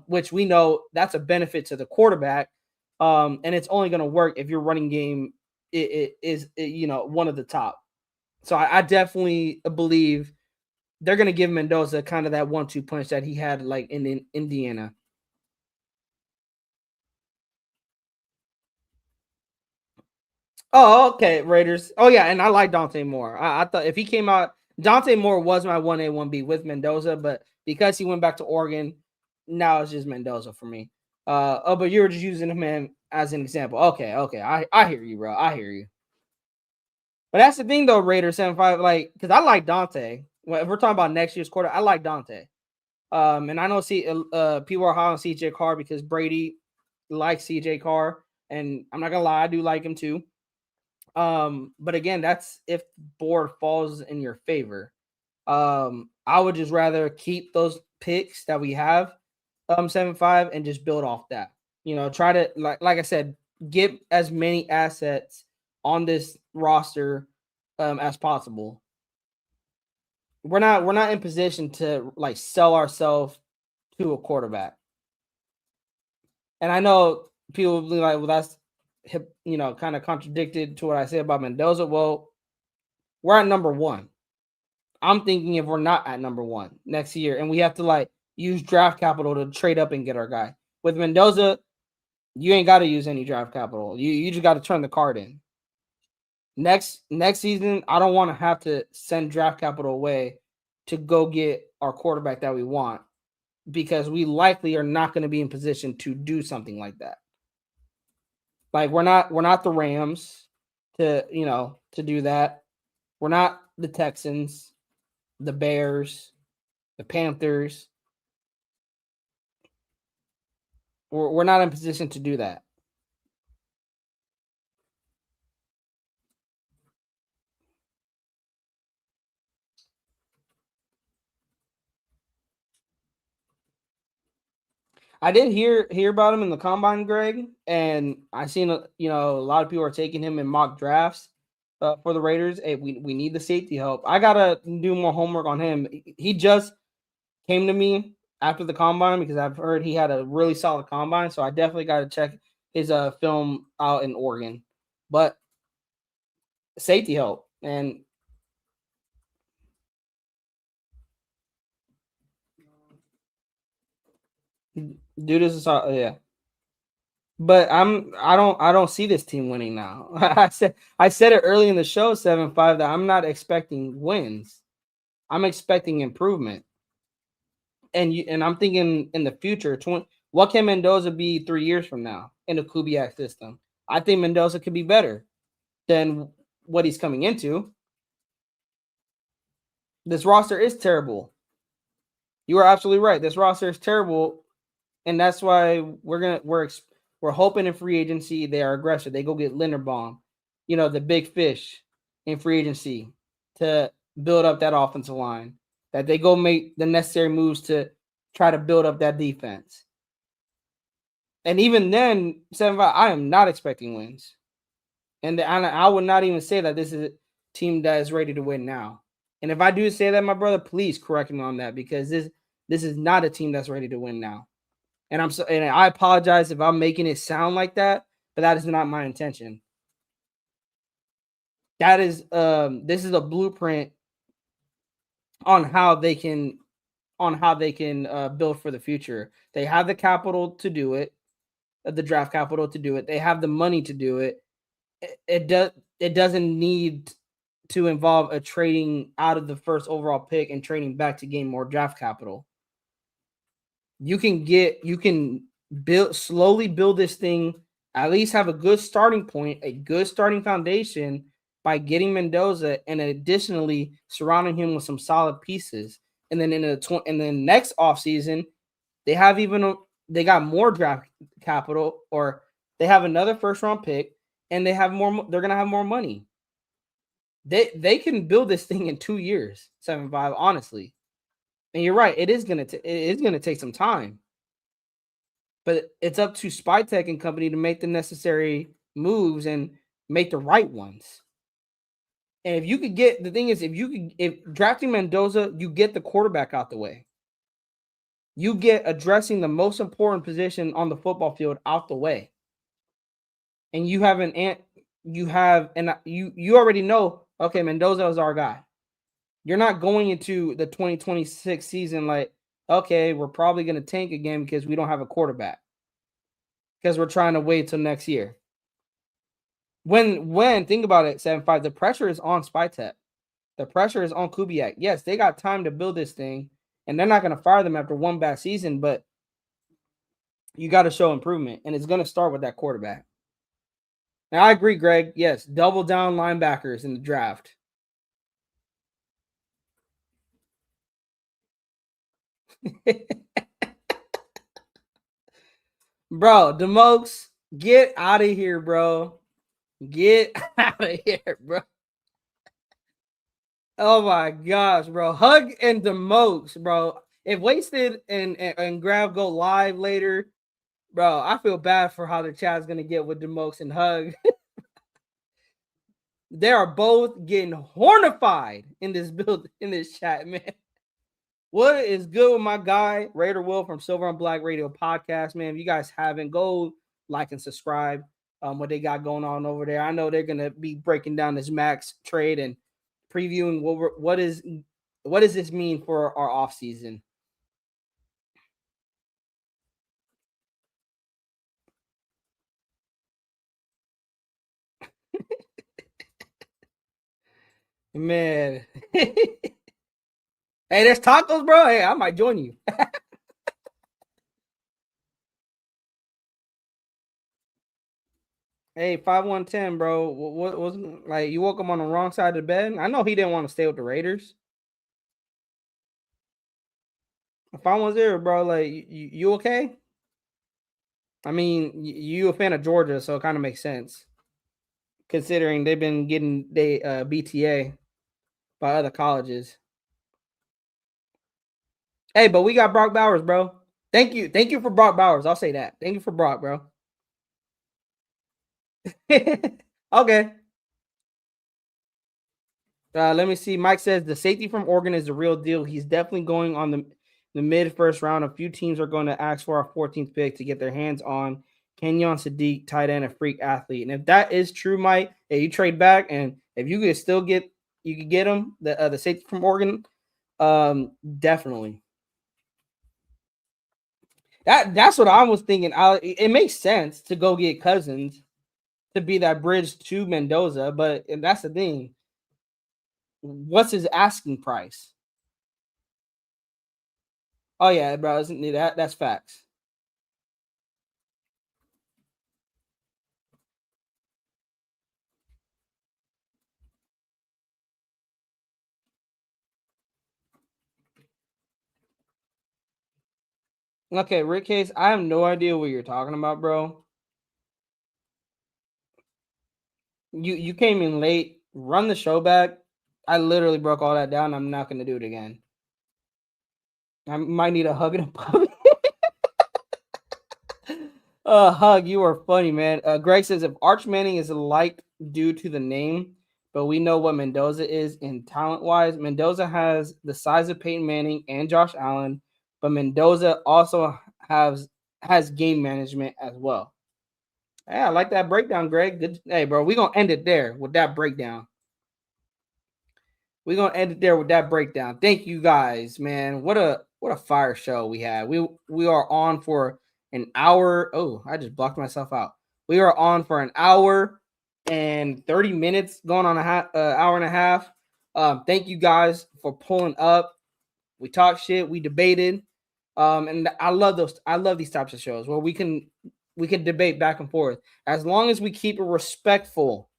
which we know that's a benefit to the quarterback. And it's only going to work if your running game is one of the top. So I definitely believe they're going to give Mendoza kind of that 1-2 punch that he had like in Indiana. Oh, okay, Raiders. Oh, yeah, and I like Dante Moore. I thought if he came out, Dante Moore was my 1A, 1B with Mendoza, but because he went back to Oregon, now it's just Mendoza for me. But you were just using him as an example. Okay, I hear you, bro. I hear you. But that's the thing, though, Raiders 7-5, like, because I like Dante. Well, if we're talking about next year's quarter, I like Dante. And I know people are high on CJ Carr because Brady likes CJ Carr, and I'm not gonna lie, I do like him too. But again, that's if board falls in your favor. I would just rather keep those picks that we have, 7-5, and just build off that. Try to like I said, get as many assets on this roster as possible. We're not in position to like sell ourselves to a quarterback. And I know people will be like, well, that's kind of contradicted to what I said about Mendoza. Well, we're at number 1. I'm thinking if we're not at number 1 next year and we have to like use draft capital to trade up and get our guy. With Mendoza, you ain't got to use any draft capital. You just got to turn the card in. Next season, I don't want to have to send draft capital away to go get our quarterback that we want, because we likely are not going to be in position to do something like that. Like, we're not the Rams to do that. We're not the Texans, the Bears, the Panthers. We're not in position to do that. I did hear about him in the combine, Greg, and I seen a lot of people are taking him in mock drafts for the Raiders. Hey, we need the safety help. I gotta do more homework on him. He just came to me after the combine because I've heard he had a really solid combine, so I definitely got to check his film out in Oregon. But safety help, and dude is yeah. But I don't see this team winning now. I said it early in the show, 7-5, that I'm not expecting wins. I'm expecting improvement. And I'm thinking in the future, what can Mendoza be 3 years from now in the Kubiak system? I think Mendoza could be better than what he's coming into. This roster is terrible. You are absolutely right. This roster is terrible, and that's why we're hoping in free agency they are aggressive. They go get Linderbaum, the big fish in free agency to build up that offensive line. That they go make the necessary moves to try to build up that defense. And even then, 7-5, I am not expecting wins. And I would not even say that this is a team that is ready to win now. And if I do say that, my brother, please correct me on that, because this is not a team that's ready to win now. And I apologize if I'm making it sound like that, but that is not my intention. That is this is a blueprint on how they can build for the future. They have the capital to do it, the draft capital to do it. They have the money to do it. It doesn't need to involve a trading out of the first overall pick and trading back to gain more draft capital. You can slowly build this thing, at least have a good starting point, a good starting foundation by getting Mendoza, and additionally surrounding him with some solid pieces. And then in the next offseason, they got more draft capital, or they have another first round pick, and they're gonna have more money. They can build this thing in 2 years, 7-5, honestly. And you're right, it is gonna take some time. But it's up to Spytech and company to make the necessary moves and make the right ones. And if you could get the thing is, if drafting Mendoza, you get the quarterback out the way. You get addressing the most important position on the football field out the way. And you already know, okay, Mendoza is our guy. You're not going into the 2026 season like, okay, we're probably going to tank again because we don't have a quarterback, because we're trying to wait till next year. When think about it, 7-5, the pressure is on Spytech. The pressure is on Kubiak. Yes, they got time to build this thing, and they're not going to fire them after one bad season, but you got to show improvement, and it's going to start with that quarterback. Now, I agree, Greg. Yes, double down linebackers in the draft. Bro, DeMokes, get out of here, bro. Get out of here, bro. Oh my gosh, bro. Hug and DeMokes, bro. If Wasted and Grav go live later, bro, I feel bad for how the chat's gonna get with DeMokes and Hug. They are both getting hornified in this chat, man. What is good with my guy, Raider Will from Silver and Black Radio Podcast, man? If you guys haven't, go like and subscribe. What they got going on over there. I know they're gonna be breaking down this Maxx trade and previewing what does this mean for our off season. Man. Hey, there's tacos, bro. Hey, I might join you. Hey, 5110, bro. What was like? You woke him on the wrong side of the bed. I know he didn't want to stay with the Raiders. 510, bro. Like, you okay? I mean, you a fan of Georgia, so it kind of makes sense, considering they've been getting BTA by other colleges. Hey, but we got Brock Bowers, bro. Thank you for Brock Bowers. I'll say that. Thank you for Brock, bro. Okay. Let me see. Mike says the safety from Oregon is the real deal. He's definitely going on the mid first round. A few teams are going to ask for our 14th pick to get their hands on Kenyon Sadiq, tight end, a freak athlete. And if that is true, Mike, hey, you trade back, and if you could still get him, the safety from Oregon, definitely. That's what I was thinking. It makes sense to go get Cousins to be that bridge to Mendoza, but that's the thing. What's his asking price? Oh yeah, bro, that's facts. Okay, Rick Case, I have no idea what you're talking about, bro. You came in late. Run the show back. I literally broke all that down. I'm not gonna do it again. I might need a hug and a puppy. Hug, you are funny, man. Greg says if Arch Manning is liked due to the name, but we know what Mendoza is in talent wise. Mendoza has the size of Peyton Manning and Josh Allen, but Mendoza also has game management as well. Yeah, I like that breakdown, Greg. Good. Hey, bro, we're gonna end it there with that breakdown. We're gonna end it there with that breakdown. Thank you guys, man. What a fire show we had. We are on for an hour. Oh, I just blocked myself out. We are on for an hour and 30 minutes, going on hour and a half. Thank you guys for pulling up. We talked shit, we debated. And I love those. I love these types of shows where we can debate back and forth as long as we keep it respectful.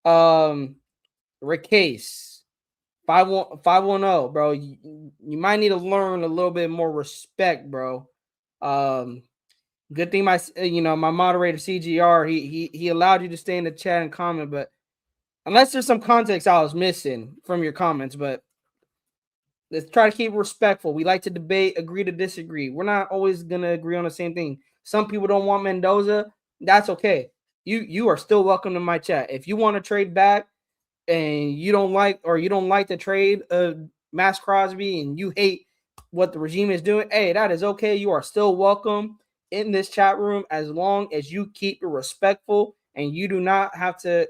Rick Case, 510, bro. You might need to learn a little bit more respect, bro. Um, good thing my moderator CGR he allowed you to stay in the chat and comment, but unless there's some context I was missing from your comments, but let's try to keep it respectful. We like to debate, agree to disagree. We're not always gonna agree on the same thing. Some people don't want Mendoza. That's okay. You are still welcome to my chat. If you want to trade back and you don't like the trade of Maxx Crosby and you hate what the regime is doing, hey, that is okay. You are still welcome in this chat room as long as you keep it respectful and you do not have to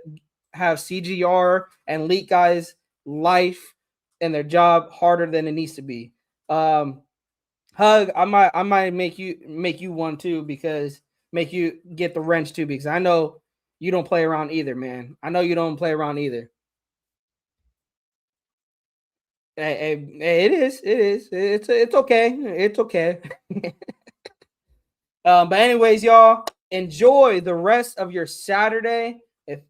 have CGR and Leak Guys life and their job harder than it needs to be. Hug, I might make you one too, because make you get the wrench too, because I know you don't play around either, man. I know you don't play around either. Hey, it is. It is. It's okay. It's okay. But anyways, y'all, enjoy the rest of your Saturday. If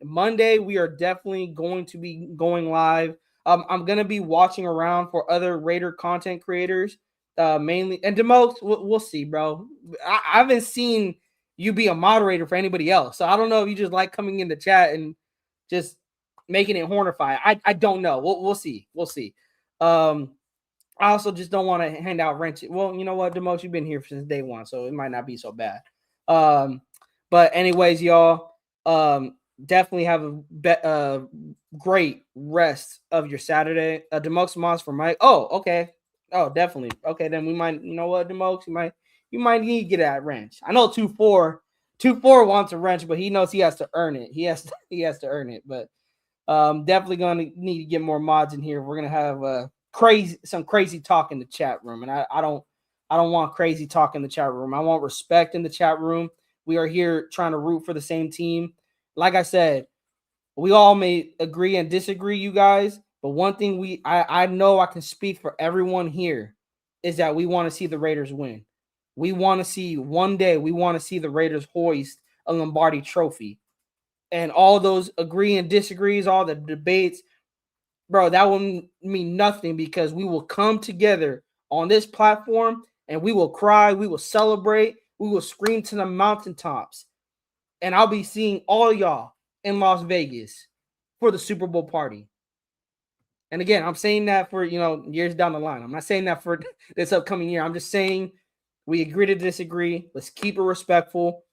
Monday, we are definitely going to be going live. I'm gonna be watching around for other Raider content creators, mainly and Demote. We'll see, bro. I haven't seen you be a moderator for anybody else, so I don't know if you just like coming in the chat and just making it hornify. I don't know. We'll see. We'll see. Um, I also just don't want to hand out rent. Well, you know what, Demos, you've been here since day one, so it might not be so bad. Um, but anyways, y'all, definitely have a great rest of your Saturday. Demox Moss for Mike. Oh, okay. Oh, definitely. Okay, then we might. You know what, Demox, you might need to get that wrench. I know 2-4 wants a wrench, but he knows he has to earn it. He has to earn it. But definitely going to need to get more mods in here. We're gonna have some crazy talk in the chat room, and I don't want crazy talk in the chat room. I want respect in the chat room. We are here trying to root for the same team. Like I said, we all may agree and disagree, you guys, but one thing I know I can speak for everyone here is that we want to see the Raiders win. We want to see one day we want to see the Raiders hoist a Lombardi trophy. And all those agree and disagrees, all the debates, bro, that will mean nothing, because we will come together on this platform and we will cry, we will celebrate, we will scream to the mountaintops. And I'll be seeing all y'all in Las Vegas for the Super Bowl party. And again, I'm saying that for, years down the line. I'm not saying that for this upcoming year. I'm just saying we agree to disagree. Let's keep it respectful.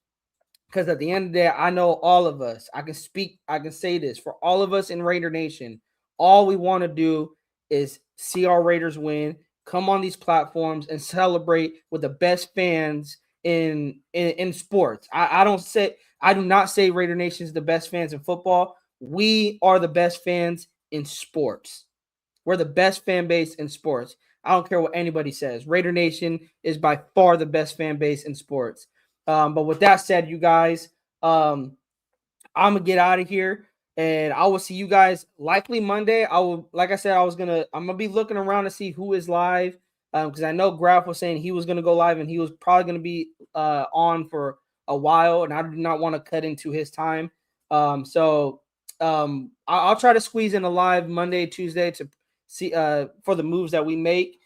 Because at the end of the day, I know all of us, I can say this for all of us in Raider Nation. All we want to do is see our Raiders win, come on these platforms and celebrate with the best fans in sports. I do not say Raider Nation is the best fans in football. We are the best fans in sports. We're the best fan base in sports. I don't care what anybody says. Raider Nation is by far the best fan base in sports. But with that said, you guys, I'm gonna get out of here, and I will see you guys likely Monday. Like I said, I'm gonna be looking around to see who is live, because I know Graf was saying he was gonna go live, and he was probably gonna be on for a while, and I do not want to cut into his time. So I'll try to squeeze in a live Monday, Tuesday to see for the moves that we make.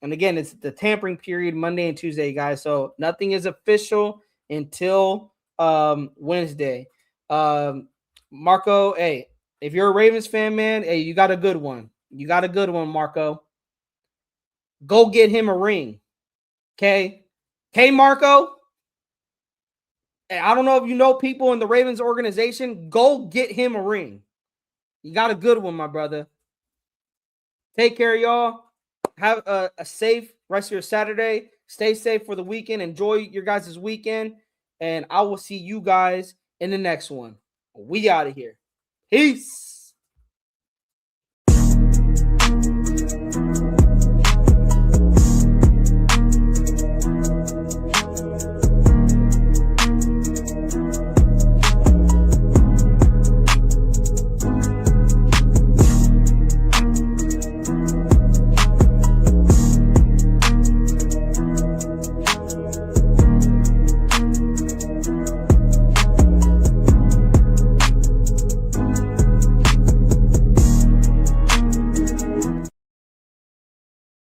And again, it's the tampering period Monday and Tuesday, guys. So nothing is official until Wednesday. Marco, hey, if you're a Ravens fan, man, hey, you got a good one. You got a good one, Marco. Go get him a ring. Okay. Okay, Marco. Hey, I don't know if you know people in the Ravens organization. Go get him a ring. You got a good one, my brother. Take care, y'all. Have a safe rest of your Saturday. Stay safe for the weekend. Enjoy your guys' weekend. And I will see you guys in the next one. We out of here. Peace.